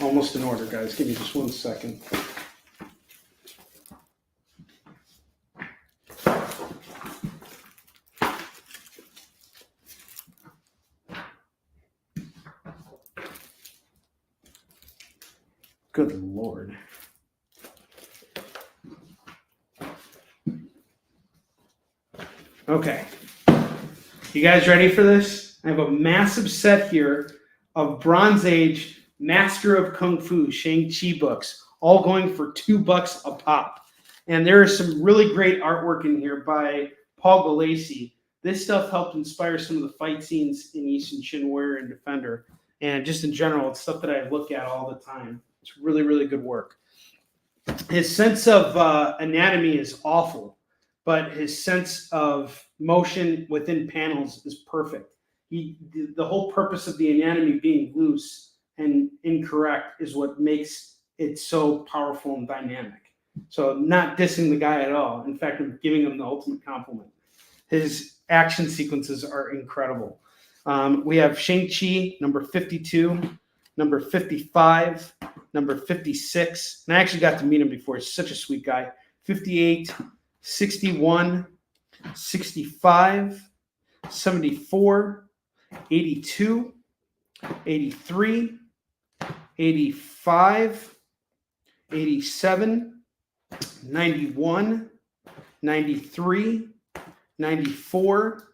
Almost in order, guys. Give me just 1 second. Good Lord. Okay. You guys ready for this? I have a massive set here of Bronze Age Master of Kung Fu Shang-Chi books, all going for $2 a pop. And there is some really great artwork in here by Paul Gulacy. This stuff helped inspire some of the fight scenes in Eastern Shin Warrior and Defender. And just in general, it's stuff that I look at all the time. It's really, really good work. His sense of anatomy is awful, but his sense of motion within panels is perfect. The whole purpose of the anatomy being loose and incorrect is what makes it so powerful and dynamic. So not dissing the guy at all. In fact, I'm giving him the ultimate compliment. His action sequences are incredible. We have Shang-Chi, number 52, number 55, number 56. And I actually got to meet him before. He's such a sweet guy. 58, 61, 65, 74, 82, 83, 85, 87, 91, 93, 94,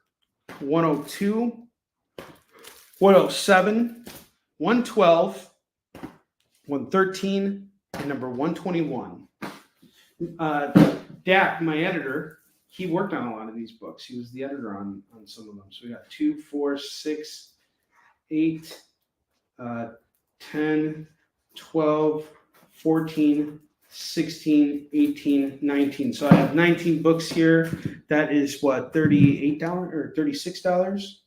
102, 107, 112, 113, and number 121. Dak, my editor, he worked on a lot of these books. He was the editor on some of them. So we got 2, 4, 6, 8, 10, 12, 14, 16, 18, 19. So I have 19 books here. That is what, $38 or $36?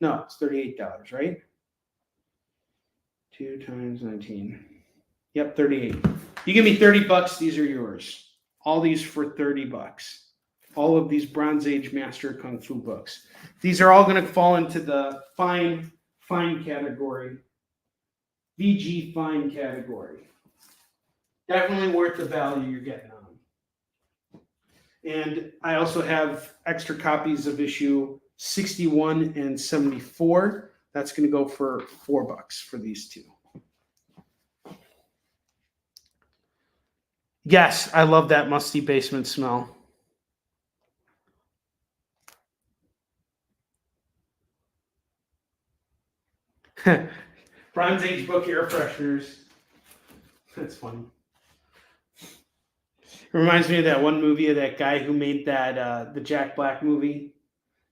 No, it's $38, right? 2 times 19. Yep, 38. You give me $30, these are yours. All these for $30. All of these Bronze Age Master Kung Fu books. These are all going to fall into the fine category. VG fine category. Definitely worth the value you're getting on them. And I also have extra copies of issue 61 and 74. That's going to go for $4 for these two. Yes, I love that musty basement smell. Bronze Age book air fresheners. That's funny. It reminds me of that one movie of that guy who made that the Jack Black movie,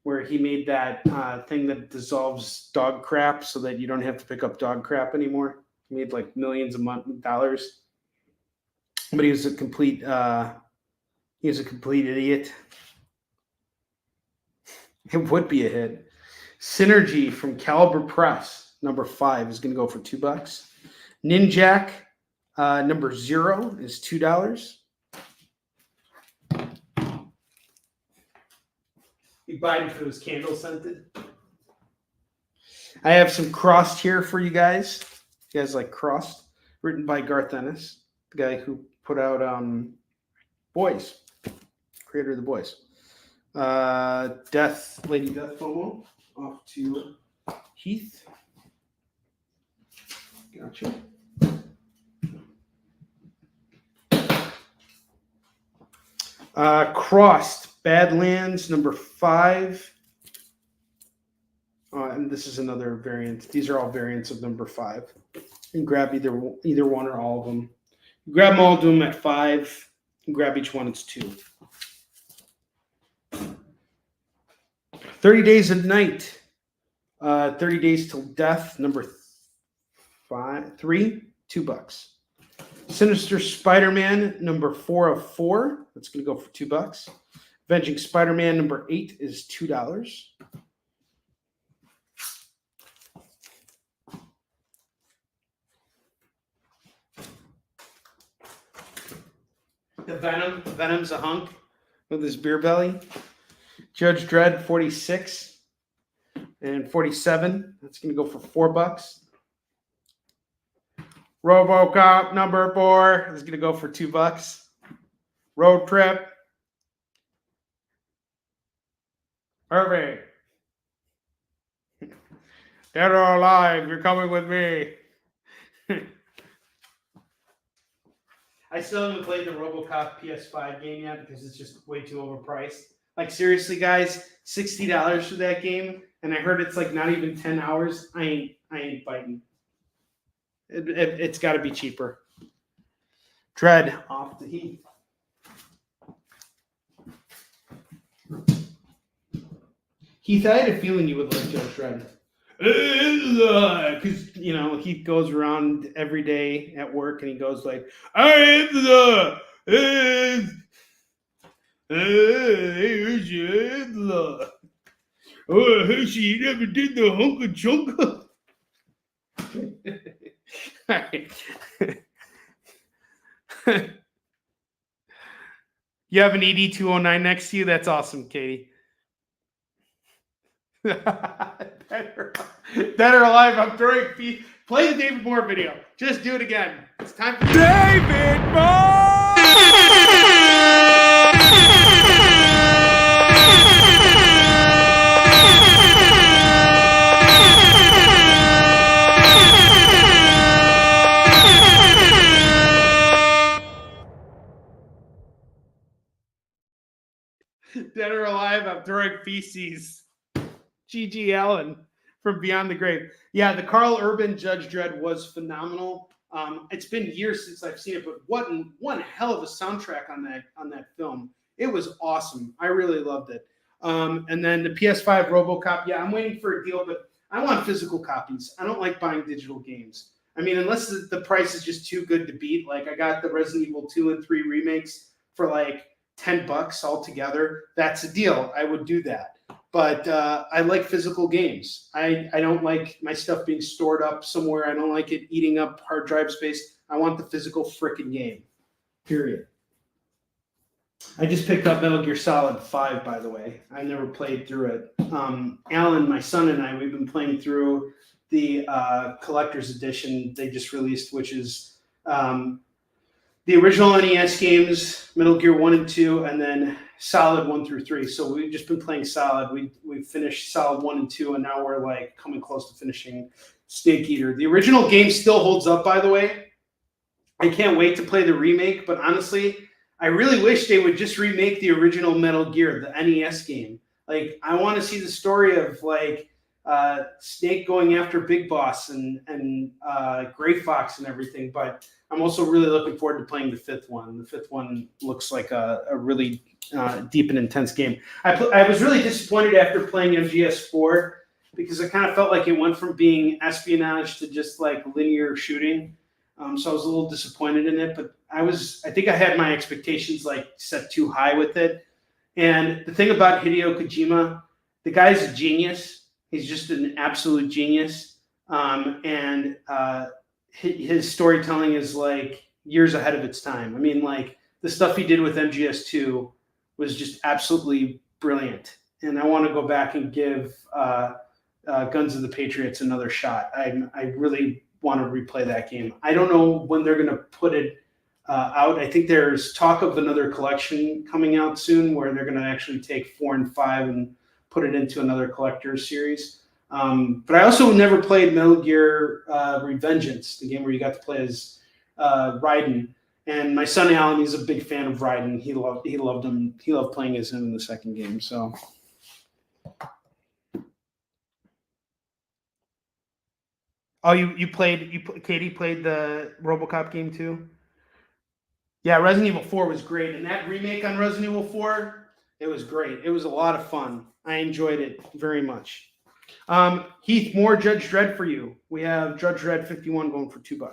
where he made that thing that dissolves dog crap so that you don't have to pick up dog crap anymore. He made like millions of dollars, but he was a complete idiot. It would be a hit. Synergy from Caliber Press, number 5, is going to go for $2. Ninjak, number 0 is $2. You buy it if it was candle scented. I have some Crossed here for you guys. You guys like Crossed? Written by Garth Ennis, the guy who put out Boys, creator of the Boys. Lady Death FOMO, off to Heath. Gotcha. Crossed, Badlands, number 5. And this is another variant. These are all variants of number 5. You can grab either one or all of them. You grab them all, do them at 5. You grab each one, it's 2. 30 Days of Night. 30 Days Till Death, number 3, $2. Sinister Spider-Man, number 4 of 4. That's going to go for $2. Avenging Spider-Man, number 8 is $2. The Venom's a hunk with his beer belly. Judge Dredd, 46 and 47. That's going to go for $4. RoboCop, number 4 is going to go for $2. Road Trip. Perfect. Dead or alive, you're coming with me. I still haven't played the RoboCop PS5 game yet because it's just way too overpriced. Like, seriously, guys, $60 for that game, and I heard it's like not even 10 hours. I ain't biting. It's got to be cheaper. Dread, off the Heath. Heath, I had a feeling you would like Judge Dredd. Because, you know, he goes around every day at work and he goes like, I am the oh, she never did the hunka chunka. You have an ED209 next to you? That's awesome, Katie. Dead or alive, I'm throwing Play the David Moore video. Just do it again. It's time for David Moore! Dead or Alive, I'm throwing feces. G.G. Allen from Beyond the Grave. Yeah, the Carl Urban Judge Dredd was phenomenal. It's been years since I've seen it, but one hell of a soundtrack on that film. It was awesome. I really loved it. And then the PS5 RoboCop. Yeah, I'm waiting for a deal, but I want physical copies. I don't like buying digital games. I mean, unless the price is just too good to beat. Like I got the Resident Evil 2 and 3 remakes for like $10 altogether. That's a deal. I would do that. But I like physical games. I don't like my stuff being stored up somewhere. I don't like it eating up hard drive space. I want the physical frickin' game. Period. I just picked up Metal Gear Solid 5, by the way. I never played through it. Alan, my son, and I, we've been playing through the collector's edition they just released, which is the original NES games, Metal Gear 1 and 2, and then Solid 1 through 3. So we've just been playing Solid. We finished Solid 1 and 2, and now we're like coming close to finishing Snake Eater. The original game still holds up, by the way. I can't wait to play the remake, but honestly, I really wish they would just remake the original Metal Gear, the NES game. Like, I want to see the story of like Snake going after Big Boss and Gray Fox and everything, but I'm also really looking forward to playing the fifth one. The fifth one looks like a really deep and intense game. I was really disappointed after playing MGS4 because I kind of felt like it went from being espionage to just like linear shooting. So I was a little disappointed in it, but I think I had my expectations like set too high with it. And the thing about Hideo Kojima, the guy's a genius. He's just an absolute genius. And his storytelling is like years ahead of its time. I mean, like the stuff he did with MGS2 was just absolutely brilliant. And I want to go back and give Guns of the Patriots another shot. I really want to replay that game. I don't know when they're going to put it out. I think there's talk of another collection coming out soon where they're going to actually take 4 and 5 and put it into another collector's series. But I also never played Metal Gear Revengeance, the game where you got to play as Raiden. And my son Alan, he's a big fan of Raiden. He loved him. He loved playing as him in the second game. So. Oh, Katie played the RoboCop game too? Yeah, Resident Evil 4 was great. And that remake on Resident Evil 4, it was great. It was a lot of fun. I enjoyed it very much. Heath, more Judge Dredd for you. We have Judge Dredd 51 going for $2.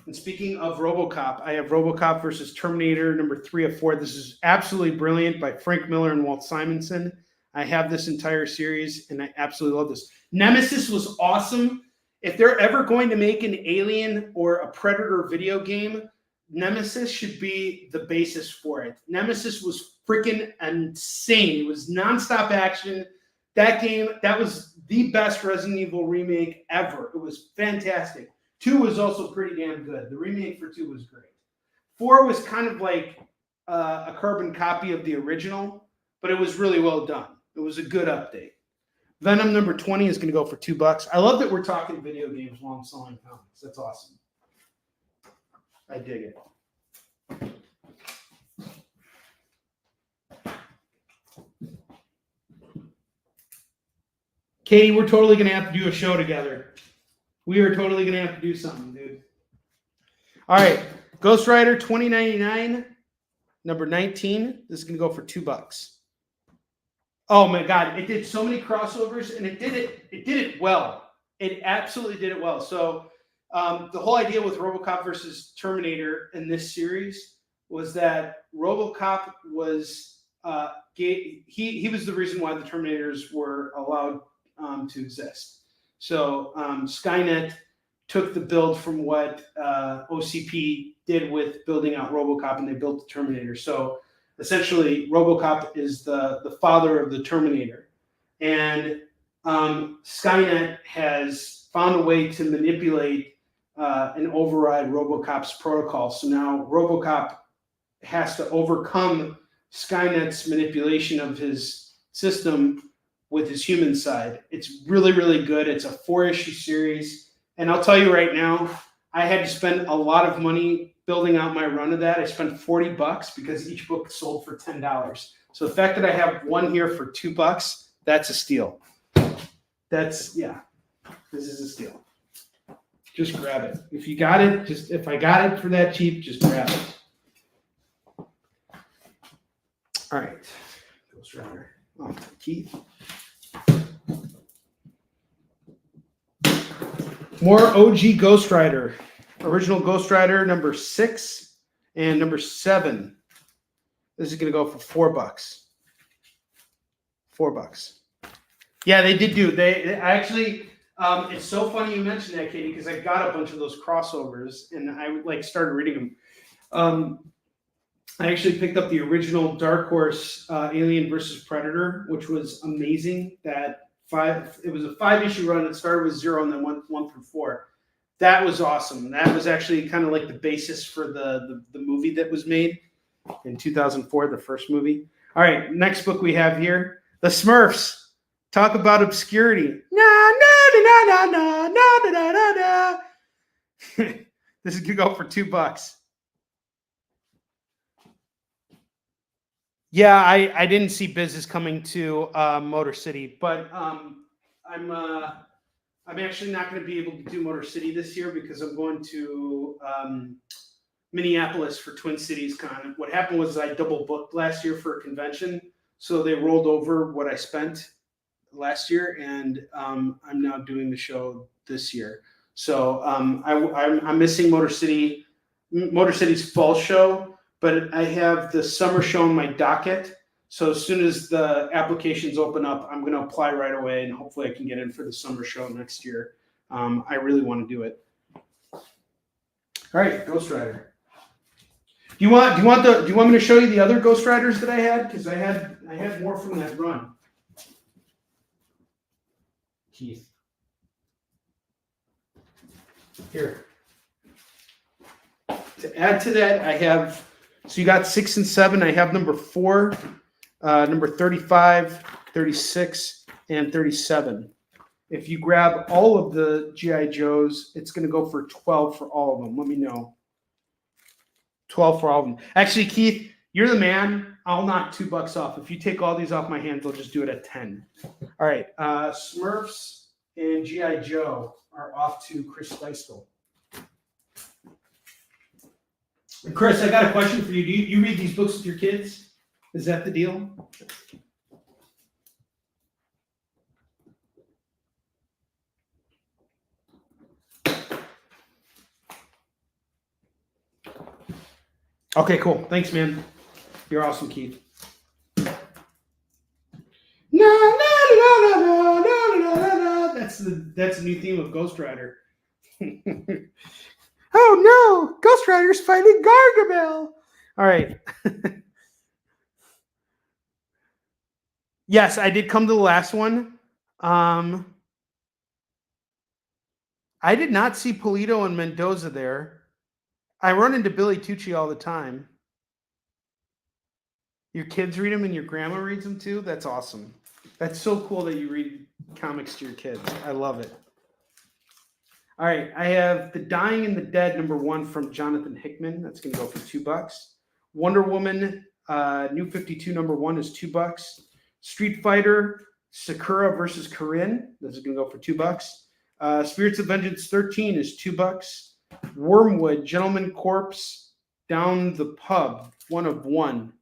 And speaking of RoboCop, I have RoboCop versus Terminator number 3 of 4. This is absolutely brilliant by Frank Miller and Walt Simonson. I have this entire series, and I absolutely love this. Nemesis was awesome. If they're ever going to make an Alien or a Predator video game, Nemesis should be the basis for it. Nemesis was freaking insane. It was nonstop action. That game, that was the best Resident Evil remake ever. It was fantastic. 2 was also pretty damn good. The remake for 2 was great. 4 was kind of like a carbon copy of the original, but it was really well done. It was a good update. Venom number 20 is going to go for $2. I love that we're talking video games while I'm selling comics. That's awesome. I dig it. Katie, we're totally going to have to do a show together. We are totally going to have to do something, dude. All right. Ghost Rider 2099, number 19. This is going to go for $2. Oh my God. It did so many crossovers and it did it well. It absolutely did it well. So the whole idea with RoboCop versus Terminator in this series was that RoboCop was he was the reason why the Terminators were allowed to exist. So Skynet took the build from what OCP did with building out RoboCop, and they built the Terminator. So essentially, RoboCop is the father of the Terminator. And Skynet has found a way to manipulate and override RoboCop's protocol. So now RoboCop has to overcome Skynet's manipulation of his system with his human side. It's really, really good. It's a 4-issue series. And I'll tell you right now, I had to spend a lot of money building out my run of that. I spent $40 because each book sold for $10. So the fact that I have one here for $2, that's a steal. This is a steal. Just grab it. If you got it, if I got it for that cheap, just grab it. All right. Ghost Rider. Oh, Keith. More OG Ghost Rider. Original Ghost Rider number 6 and number 7. This is going to go for $4. $4. Yeah, they did do. They actually. It's so funny you mentioned that, Katie, because I got a bunch of those crossovers and I started reading them. I actually picked up the original Dark Horse Alien versus Predator, which was amazing. It was a 5-issue run. It started with 0 and then went 1 through 4. That was awesome. That was actually kind of like the basis for the movie that was made in 2004, the first movie. All right, next book we have here, The Smurfs. Talk about obscurity. Na na na na na na na na na. This is gonna go for $2. Yeah, I didn't see business coming to Motor City, but I'm actually not going to be able to do Motor City this year because I'm going to Minneapolis for Twin Cities Con. What happened was I double booked last year for a convention, so they rolled over what I spent last year, and I'm now doing the show this year. So I'm missing Motor City's fall show, but I have the summer show on my docket. So as soon as the applications open up, I'm going to apply right away, and hopefully I can get in for the summer show next year. I really want to do it. All right, Ghost Rider. Do you want me to show you the other Ghost Riders that I had? Because I had more from that run. Keith. Here. To add to that, I have, so you got 6 and 7. I have number 4, number 35, 36, and 37. If you grab all of the G.I. Joes, it's going to go for 12 for all of them. Let me know. 12 for all of them. Actually, Keith, you're the man. I'll knock $2 off. If you take all these off my hands, I'll just do it at 10. All right. Smurfs and G.I. Joe are off to Chris Geistel. Chris, I got a question for you. Do you read these books with your kids? Is that the deal? Okay, cool. Thanks, man. You're awesome, Keith. Na, na, na, na, na, na, na, na. That's the new theme of Ghost Rider. Oh no, Ghost Rider's fighting Gargamel. All right. Yes, I did come to the last one. I did not see Polito and Mendoza there. I run into Billy Tucci all the time. Your kids read them and your grandma reads them too? That's awesome. That's so cool that you read comics to your kids. I love it. All right, I have The Dying and the Dead, number 1 from Jonathan Hickman. That's going to go for $2. Wonder Woman, New 52, number 1 is $2. Street Fighter, Sakura versus Corinne. This is going to go for $2. Spirits of Vengeance 13 is $2. Wormwood, Gentleman Corpse, Down the Pub, 1 of 1,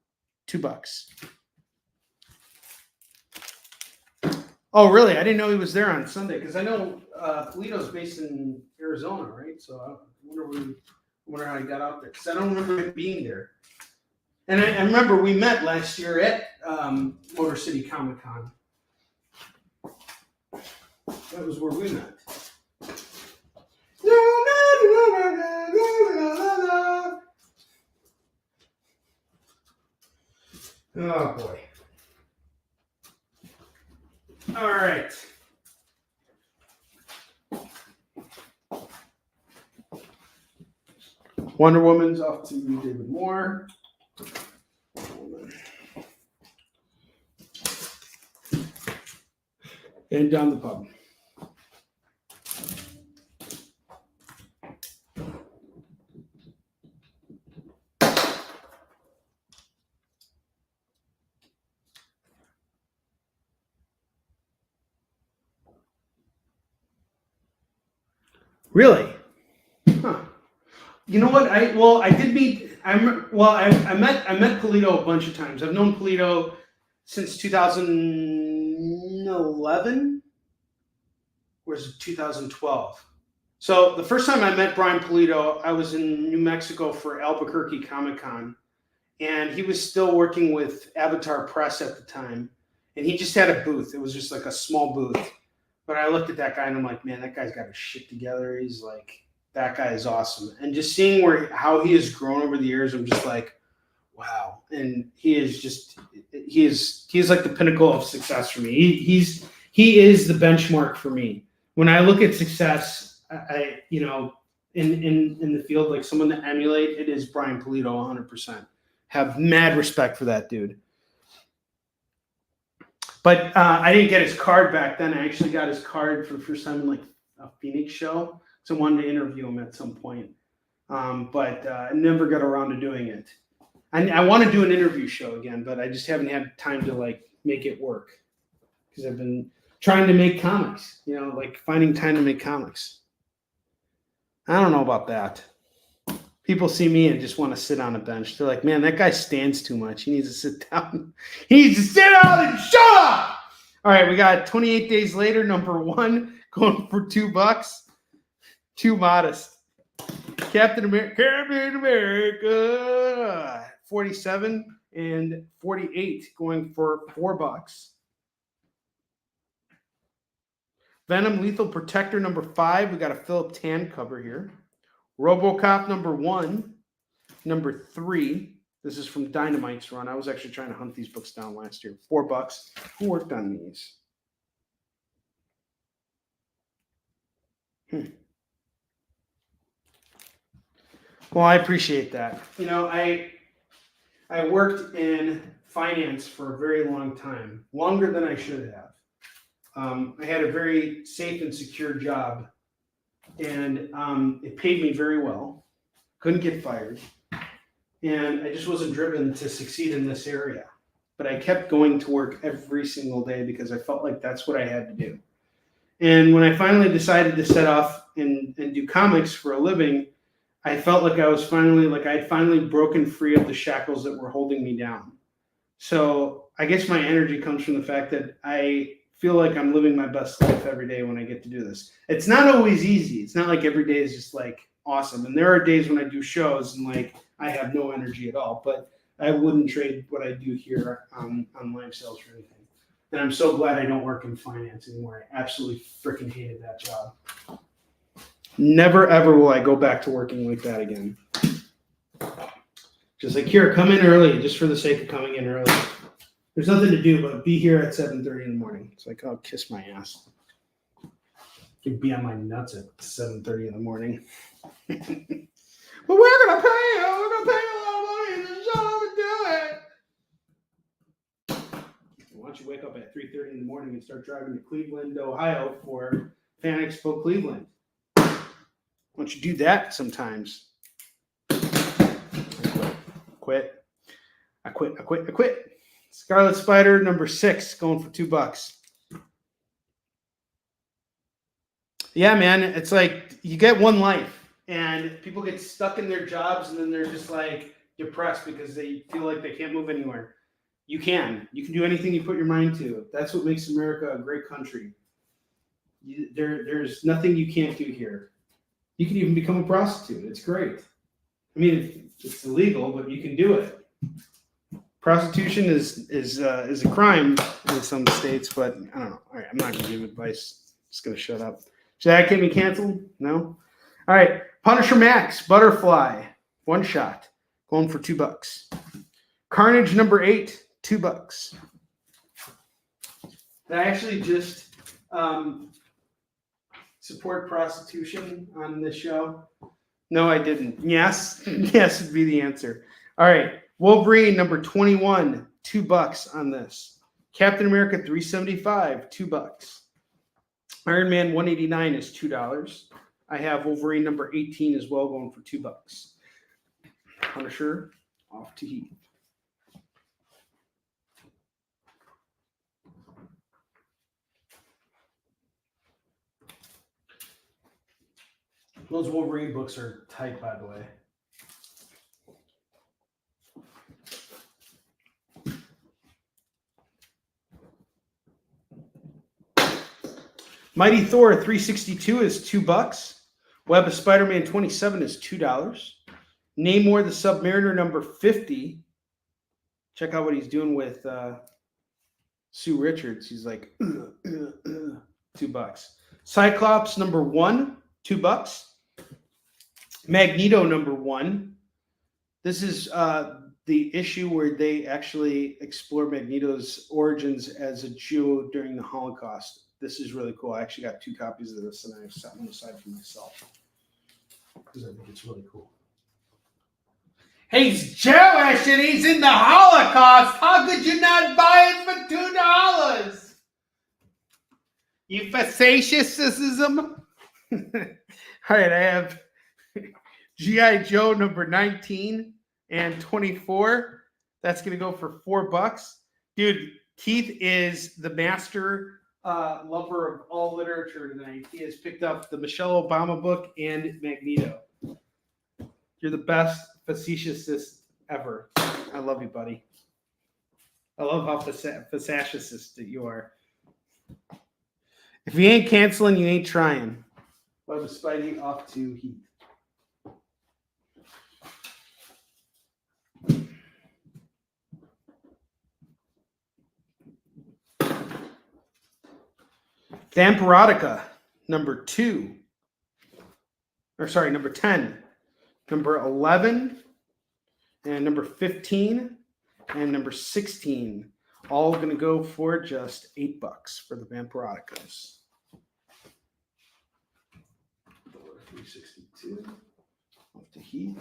$2. Oh, really? I didn't know he was there on Sunday because I know Polito's based in Arizona, right? So I wonder how he got out there because I don't remember him being there. And I remember we met last year at Motor City Comic Con. That was where we met. Oh boy. All right. Wonder Woman's off to David Moore. And down the pub. Really? Huh. You know what? I met Polito a bunch of times. I've known Polito since 2011. Or is it 2012? So the first time I met Brian Polito, I was in New Mexico for Albuquerque Comic Con, and he was still working with Avatar Press at the time, and he just had a booth. It was just like a small booth. But I looked at that guy and I'm like, man, that guy's got his shit together. He's like, that guy is awesome. And just seeing how he has grown over the years, I'm just like, wow. And he is like the pinnacle of success for me. He is the benchmark for me. When I look at success, I in the field, like someone to emulate, it is Brian Polito 100%. Have mad respect for that dude. But I didn't get his card back then. I actually got his card for the first time in like a Phoenix show. So I wanted to interview him at some point. But I never got around to doing it. I want to do an interview show again, but I just haven't had time to like make it work. Because I've been trying to make comics, like finding time to make comics. I don't know about that. People see me and just want to sit on a bench. They're like, man, that guy stands too much. He needs to sit down. He needs to sit down and shut up. All right, we got 28 Days Later, number 1, going for $2. Too modest. Captain America, 47 and 48, going for $4. Venom Lethal Protector, number 5. We got a Philip Tan cover here. RoboCop number 1, number 3. This is from Dynamite's run. I was actually trying to hunt these books down last year. $4. Who worked on these? Well, I appreciate that. I worked in finance for a very long time, longer than I should have. I had a very safe and secure job. And it paid me very well. Couldn't get fired. And I just wasn't driven to succeed in this area. But I kept going to work every single day because I felt like that's what I had to do. And when I finally decided to set off and do comics for a living, I felt like I'd finally broken free of the shackles that were holding me down. So I guess my energy comes from the fact that I feel like I'm living my best life every day when I get to do this. It's not always easy. It's not like every day is just like awesome. And there are days when I do shows and like I have no energy at all, but I wouldn't trade what I do here on live sales for anything. And I'm so glad I don't work in finance anymore. I absolutely freaking hated that job. Never ever will I go back to working like that again. Just like, here, come in early just for the sake of coming in early. There's nothing to do but be here at 7:30 in the morning. It's like, oh, kiss my ass. You'd be on my nuts at 7:30 in the morning. But we're going to pay you. We're going to pay you a lot of money to shut up and do it. Why don't you wake up at 3:30 in the morning and start driving to Cleveland, Ohio for Fan Expo Cleveland? Why don't you do that sometimes? I quit. Scarlet Spider, number 6, going for $2. Yeah, man, it's like you get one life, and people get stuck in their jobs, and then they're just like depressed because they feel like they can't move anywhere. You can do anything you put your mind to. That's what makes America a great country. There's nothing you can't do here. You can even become a prostitute. It's great. I mean, it's illegal, but you can do it. Prostitution is a crime in some states, but I don't know. All right, I'm not going to give advice. Just going to shut up. Should that get me canceled? No? All right. Punisher Max, Butterfly, one shot, going for $2. Carnage number 8, $2. I actually just support prostitution on this show. No, I didn't. Yes. Yes would be the answer. All right. Wolverine number 21, $2 on this. Captain America 375, $2. Iron Man 189 is $2. I have Wolverine number 18 as well, going for $2. Punisher off to Heath. Those Wolverine books are tight, by the way. Mighty Thor 362 is $2. Web of Spider-Man 27 is $2. Namor the Submariner number 50. Check out what he's doing with Sue Richards. He's like $2. Cyclops number 1, $2. Magneto number 1. This is the issue where they actually explore Magneto's origins as a Jew during the Holocaust. This is really cool. I actually got 2 copies of this, and I've set one aside for myself because I think it's really cool. He's Jewish and he's in the Holocaust. How could you not buy it for $2? You facetiousism. All right, I have G.I. Joe number 19 and 24. That's going to go for $4. Dude, Keith is the master lover of all literature tonight. He has picked up the Michelle Obama book and Magneto. You're the best facetiousist ever. I love you, buddy. I love how facetious that you are. If you ain't canceling, you ain't trying. Web of Spidey off to Heath. Vampirodica, number 2. Number 10. Number 11. And number 15. And number 16. All going to go for just $8 for the Vampirodicas. 362. Off to Heath.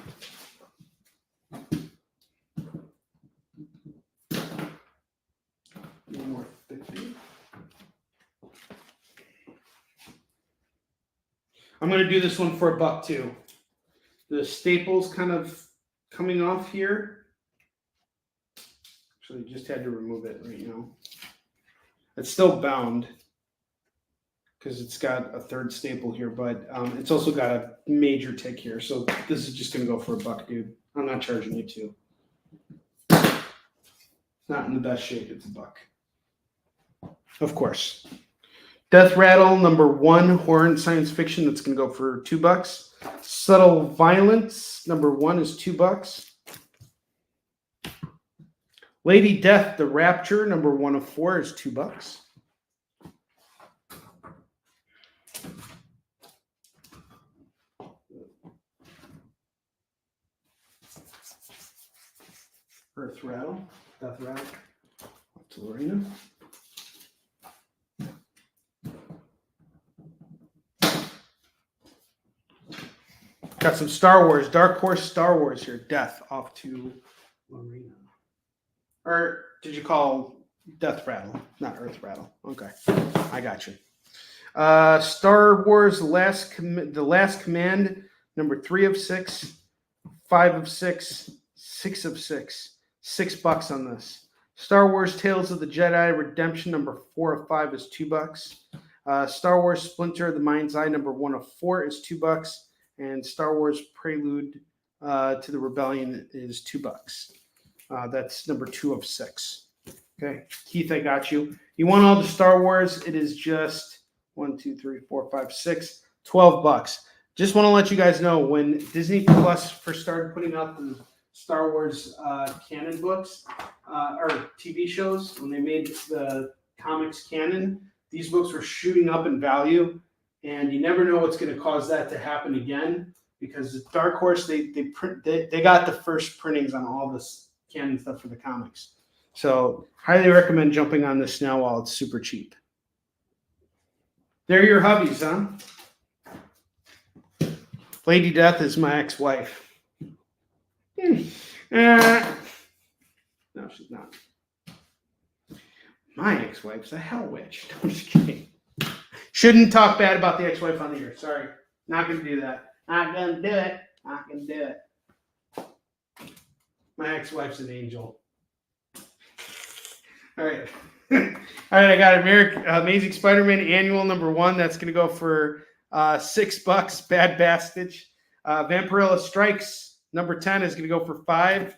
One more 50. I'm going to do this one for $1 too. The staple's kind of coming off here. Actually, just had to remove it right now. It's still bound because it's got a third staple here, but it's also got a major tick here. So this is just going to go for $1, dude. I'm not charging you $2. It's not in the best shape. It's $1. Of course. Death Rattle, number 1, horror and science fiction. That's going to go for $2. Subtle Violence, number 1 is $2. Lady Death, The Rapture, number 1 of 4 is $2. Earth Rattle, Death Rattle, up to Lorena. Got some Star Wars, Dark Horse Star Wars here. Death off to Lorena. Or did you call Death Rattle, not Earth Rattle? Okay, I got you. Star Wars, The Last Command, number 3 of 6, 5 of 6, 6 of 6. $6 on this. Star Wars Tales of the Jedi Redemption, number 4 of 5 is $2. Star Wars Splinter of the Mind's Eye, number 1 of 4 is $2. And Star Wars Prelude to the Rebellion is $2. That's number 2 of 6. Okay, Keith, I got you. You want all the Star Wars? It is just 1, 2, 3, 4, 5, 6, $12. Just want to let you guys know when Disney Plus first started putting out the Star Wars canon books or TV shows, when they made the comics canon, these books were shooting up in value. And you never know what's going to cause that to happen again, because Dark Horse, they got the first printings on all this canon stuff for the comics. So highly recommend jumping on this now while it's super cheap. They're your hubbies, huh? Lady Death is my ex-wife. No, she's not. My ex-wife's a hell witch. I'm just kidding. Shouldn't talk bad about the ex-wife on the air. Sorry. Not going to do that. Not going to do it. Not going to do it. My ex-wife's an angel. All right. All right, I got Amazing Spider-Man Annual #1. That's going to go for $6. Bad Bastard. Vampirella Strikes #10 is going to go for $5.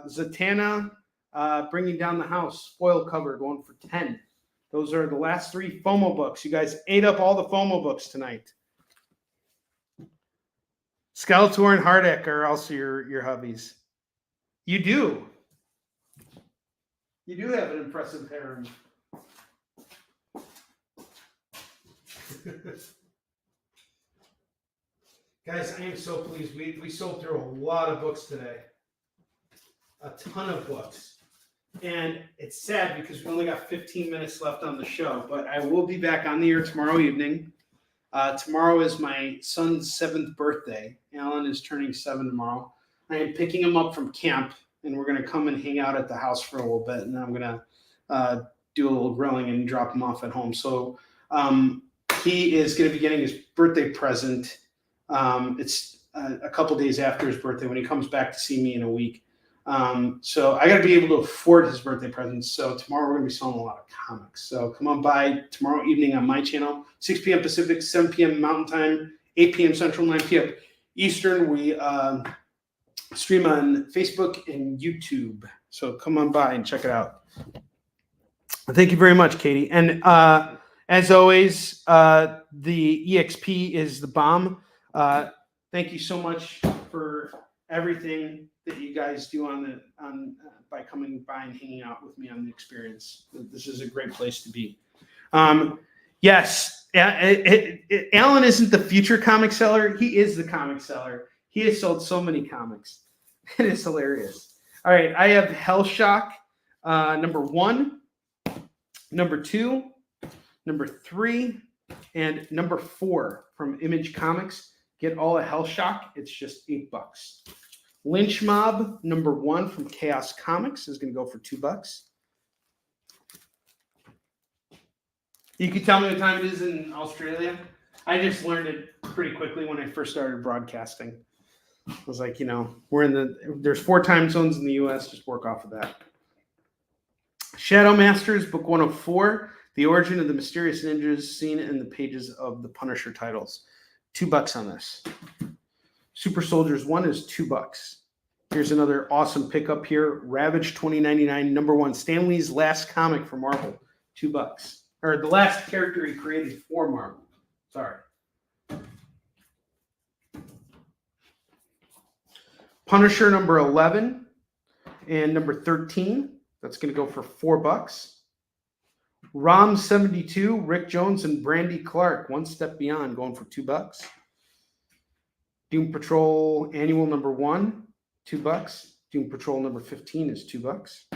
Zatanna, Bringing Down the House, foil cover, going for $10. Those are the last 3 FOMO books. You guys ate up all the FOMO books tonight. Skeletor and Hardeck are also your hubbies. You do. You do have an impressive harem. Guys, I am so pleased. We sold through a lot of books today. A ton of books. And it's sad because we only got 15 minutes left on the show, but I will be back on the air tomorrow evening. Tomorrow is my son's 7th birthday. Alan is turning 7 tomorrow. I am picking him up from camp, and we're going to come and hang out at the house for a little bit, and then I'm going to do a little grilling and drop him off at home. So he is going to be getting his birthday present. It's a couple days after his birthday when he comes back to see me in a week. So I got to be able to afford his birthday presents. So tomorrow we're going to be selling a lot of comics. So come on by tomorrow evening on my channel, 6 p.m. Pacific, 7 p.m. Mountain Time, 8 p.m. Central, 9 p.m. Eastern. We stream on Facebook and YouTube. So come on by and check it out. Thank you very much, Katie. And as always, the EXP is the bomb. Thank you so much for everything that you guys do by coming by and hanging out with me on the experience. This is a great place to be. Yes, Alan isn't the future comic seller. He is the comic seller. He has sold so many comics. It is hilarious. All right, I have Hellshock #1, #2, #3, and #4 from Image Comics. Get all of Hellshock. It's just $8. Lynch Mob #1 from Chaos Comics is going to go for $2. You can tell me what time it is in Australia. I just learned it pretty quickly when I first started broadcasting. I was like, there's 4 time zones in the U.S. Just work off of that. Shadow Masters, book 104, The Origin of the Mysterious Ninjas seen in the pages of the Punisher titles. $2 on this. Super Soldiers 1 is $2. Here's another awesome pickup here. Ravage 2099, #1. Stan Lee's last comic for Marvel. $2. Or the last character he created for Marvel. Sorry. Punisher #11 and #13. That's going to go for $4. Rom 72, Rick Jones and Brandy Clark, One Step Beyond, going for $2. Doom Patrol Annual #1, $2. Doom Patrol #15 is $2.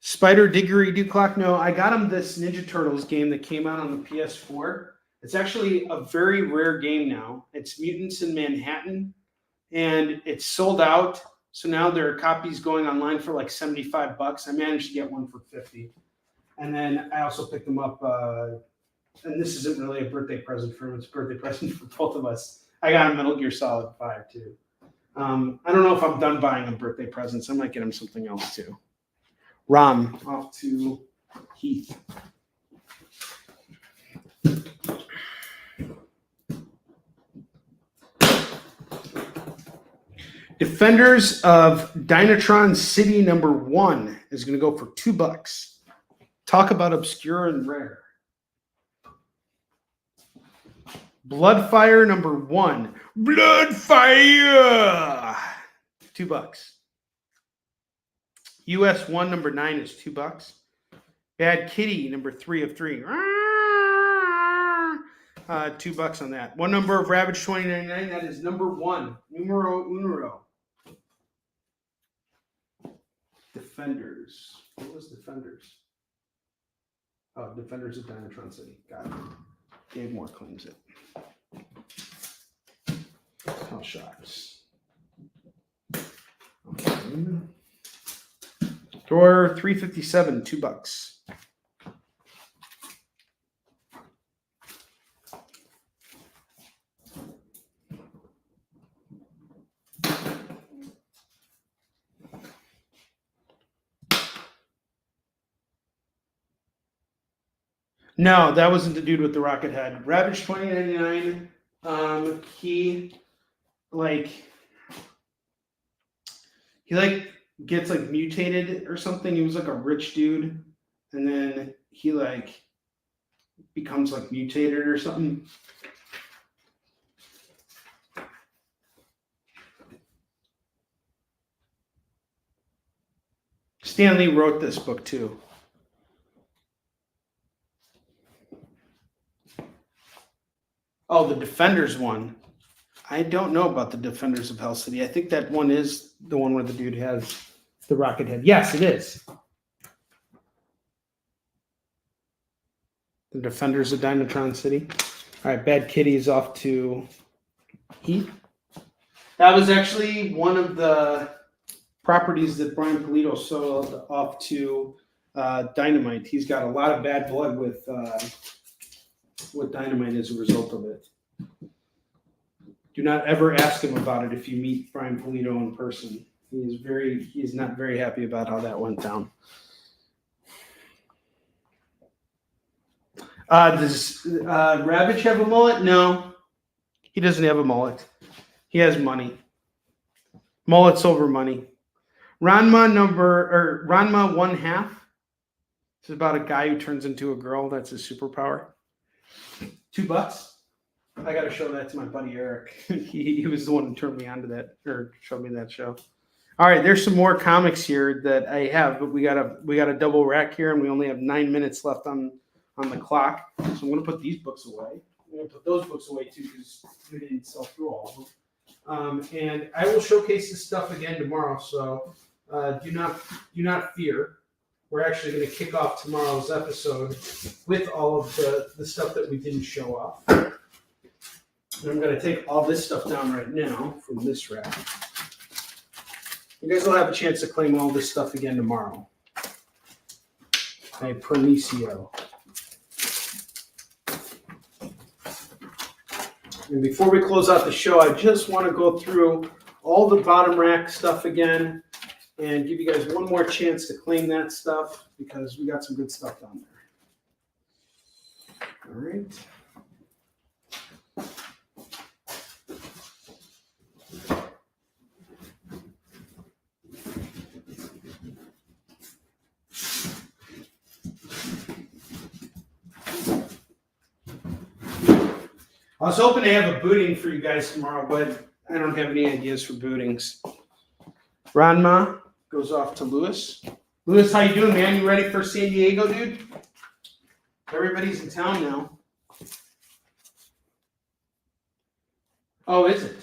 Spider Diggory Duclock. No, I got him this Ninja Turtles game that came out on the PS4. It's actually a very rare game now. It's Mutants in Manhattan, and it's sold out. So now there are copies going online for like $75. I managed to get one for $50. And then I also picked them up, and this isn't really a birthday present for him. It's a birthday present for both of us. I got him Metal Gear Solid 5 too. I don't know if I'm done buying him birthday presents. I might get him something else too. Rom, off to Heath. Defenders of Dynatron City #1 is going to go for $2. Talk about obscure and rare. Bloodfire #1. Bloodfire! $2. US 1 #9 is $2. Bad Kitty #3 of 3. $2 on that. One number of Ravage 2099. That is #1. Numero uno. Defenders. What was Defenders? Oh, Defenders of Dynatron City. Got it. Dave Moore claims it. Hell Shocks. Okay. Drawer 357, $2. No, that wasn't the dude with the rocket head. Ravage 2099. He gets like mutated or something. He was like a rich dude, and then he like becomes like mutated or something. Stan Lee wrote this book too. Oh, the Defenders one. I don't know about the Defenders of Hell City. I think that one is the one where the dude has the rocket head. Yes, it is. The Defenders of Dynatron City. All right, Bad Kitty is off to Heat. That was actually one of the properties that Brian Polito sold off to Dynamite. He's got a lot of bad blood with Dynamite as a result of it. Do not ever ask him about it if you meet Brian Polito in person. He is not very happy about how that went down. Does Ravage have a mullet? No, he doesn't have a mullet. He has money. Mullets over money. Ranma 1/2. It's about a guy who turns into a girl. That's his superpower. $2. I got to show that to my buddy Eric. he was the one who turned me on to that, or showed me that show. All right, there's some more comics here that I have, but we got a double rack here, and we only have 9 minutes left on the clock. So I'm going to put these books away. I'm going to put those books away too because we didn't sell through all of them. And I will showcase this stuff again tomorrow. So do not fear. We're actually going to kick off tomorrow's episode with all of the stuff that we didn't show off. And I'm going to take all this stuff down right now from this rack. You guys will have a chance to claim all this stuff again tomorrow. Hey, Pernicio. And before we close out the show, I just want to go through all the bottom rack stuff again and give you guys one more chance to claim that stuff because we got some good stuff down there. All right. I was hoping to have a booting for you guys tomorrow, but I don't have any ideas for bootings. Ranma goes off to Lewis. Lewis, how you doing, man? You ready for San Diego, dude? Everybody's in town now. Oh, is it?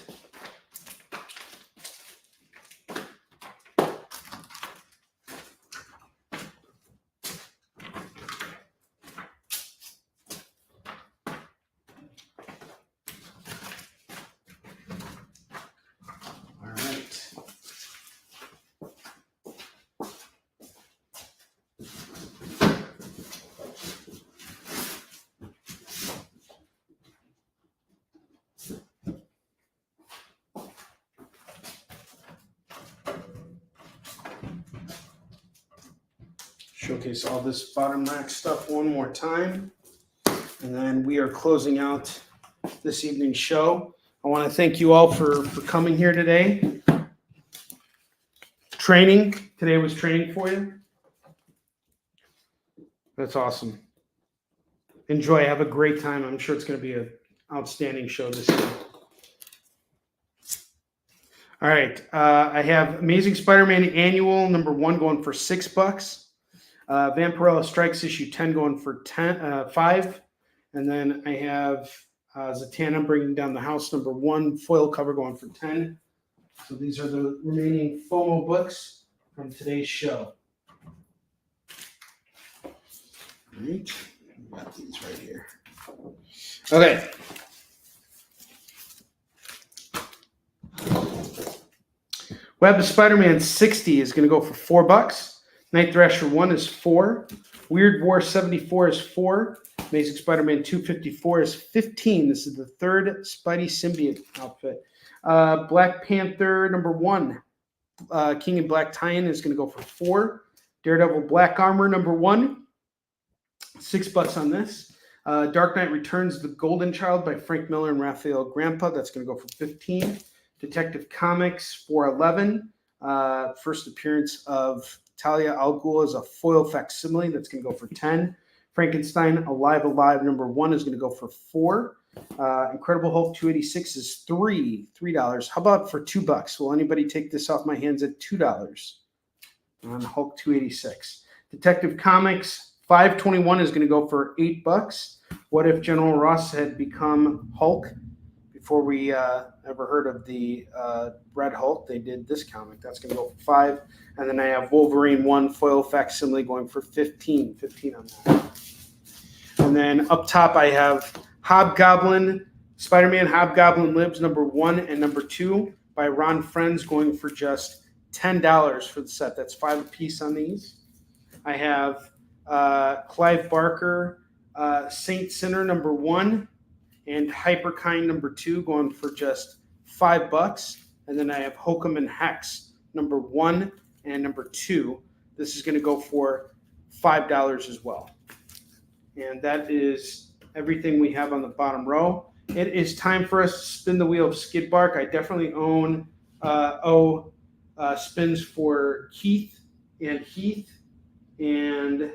Showcase all this bottom rack stuff one more time. And then we are closing out this evening's show. I want to thank you all for coming here today. Training. Today was training for you. That's awesome. Enjoy. Have a great time. I'm sure it's going to be an outstanding show this year. All right. I have Amazing Spider-Man Annual #1 going for $6. Vampirella Strikes issue 10 going for $5. And then I have Zatanna Bringing Down the House #1 foil cover going for $10. So these are the remaining FOMO books from today's show. All right. Got these right here. Okay. Web of Spider-Man 60 is going to go for $4. Night Thrasher 1 is $4. Weird War 74 is $4. Amazing Spider-Man 254 is $15. This is the third Spidey symbiote outfit. Black Panther number 1, King and Black Tie-In is going to go for $4. Daredevil Black Armor number 1, $6 on this. Dark Knight Returns: The Golden Child by Frank Miller and Raphael Grandpa. That's going to go for $15. Detective Comics for $11. First appearance of Talia al Ghul as a foil facsimile. That's going to go for $10. Frankenstein Alive number 1 is going to go for $4. Incredible Hulk 286 is $3. How about for $2? Will anybody take this off my hands at $2 on Hulk 286? Detective Comics 521 is going to go for $8. What if General Ross had become Hulk? Before we ever heard of the Red Hulk, they did this comic. That's going to go for $5. And then I have Wolverine 1 foil facsimile going for $15. $15 on that. And then up top I have Hobgoblin, Spider-Man Hobgoblin Lives number 1 and number 2 by Ron Frenz going for just $10 for the set. That's $5 a piece on these. I have Clive Barker, Saint Sinner number 1 and Hyperkind number 2 going for just $5. And then I have Hokum and Hex number 1 and number 2. This is going to go for $5 as well. And that is everything we have on the bottom row. It is time for us to spin the wheel of Skid Bark. I definitely own spins for Keith and Heath and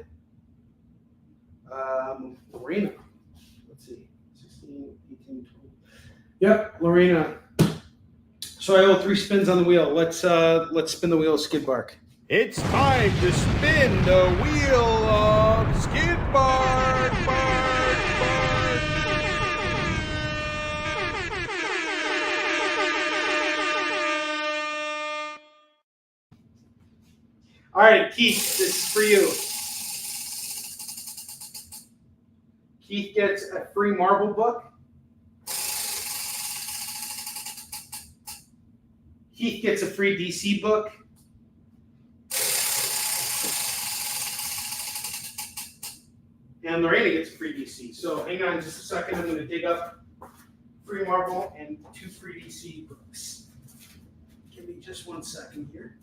Lorena. Let's see, 16, 18, 20. Yep, Lorena. So I owe 3 spins on the wheel. Let's spin the wheel of Skid Bark. It's time to spin the wheel of Skid Bark, bark, bark. All right, Keith, this is for you. Keith gets a free Marvel book. Keith gets a free DC book. And Lorena gets a free DC. So hang on just a second. I'm going to dig up free Marvel and 2 free DC books. Give me just 1 second here.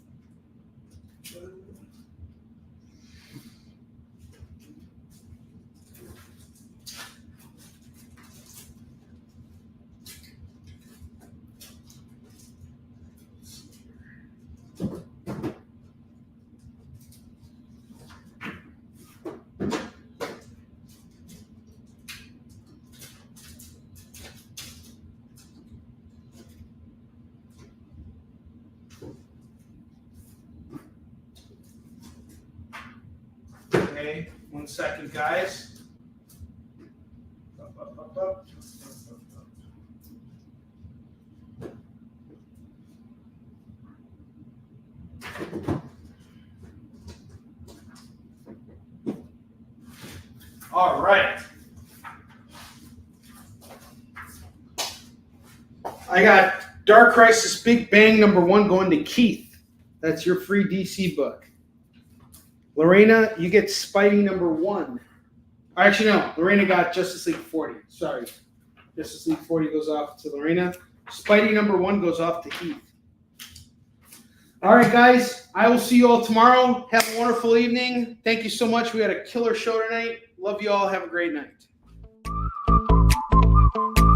Okay, 1 second, guys. Up. All right. I got Dark Crisis Big Bang number 1 going to Keith. That's your free DC book. Lorena, you get Spidey number 1. Actually, no. Lorena got Justice League 40. Sorry. Justice League 40 goes off to Lorena. Spidey number 1 goes off to Heath. All right, guys. I will see you all tomorrow. Have a wonderful evening. Thank you so much. We had a killer show tonight. Love you all. Have a great night.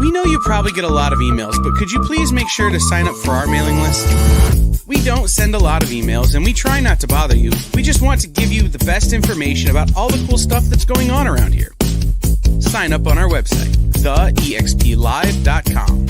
We know you probably get a lot of emails, but could you please make sure to sign up for our mailing list? We don't send a lot of emails, and we try not to bother you. We just want to give you the best information about all the cool stuff that's going on around here. Sign up on our website, theexplive.com.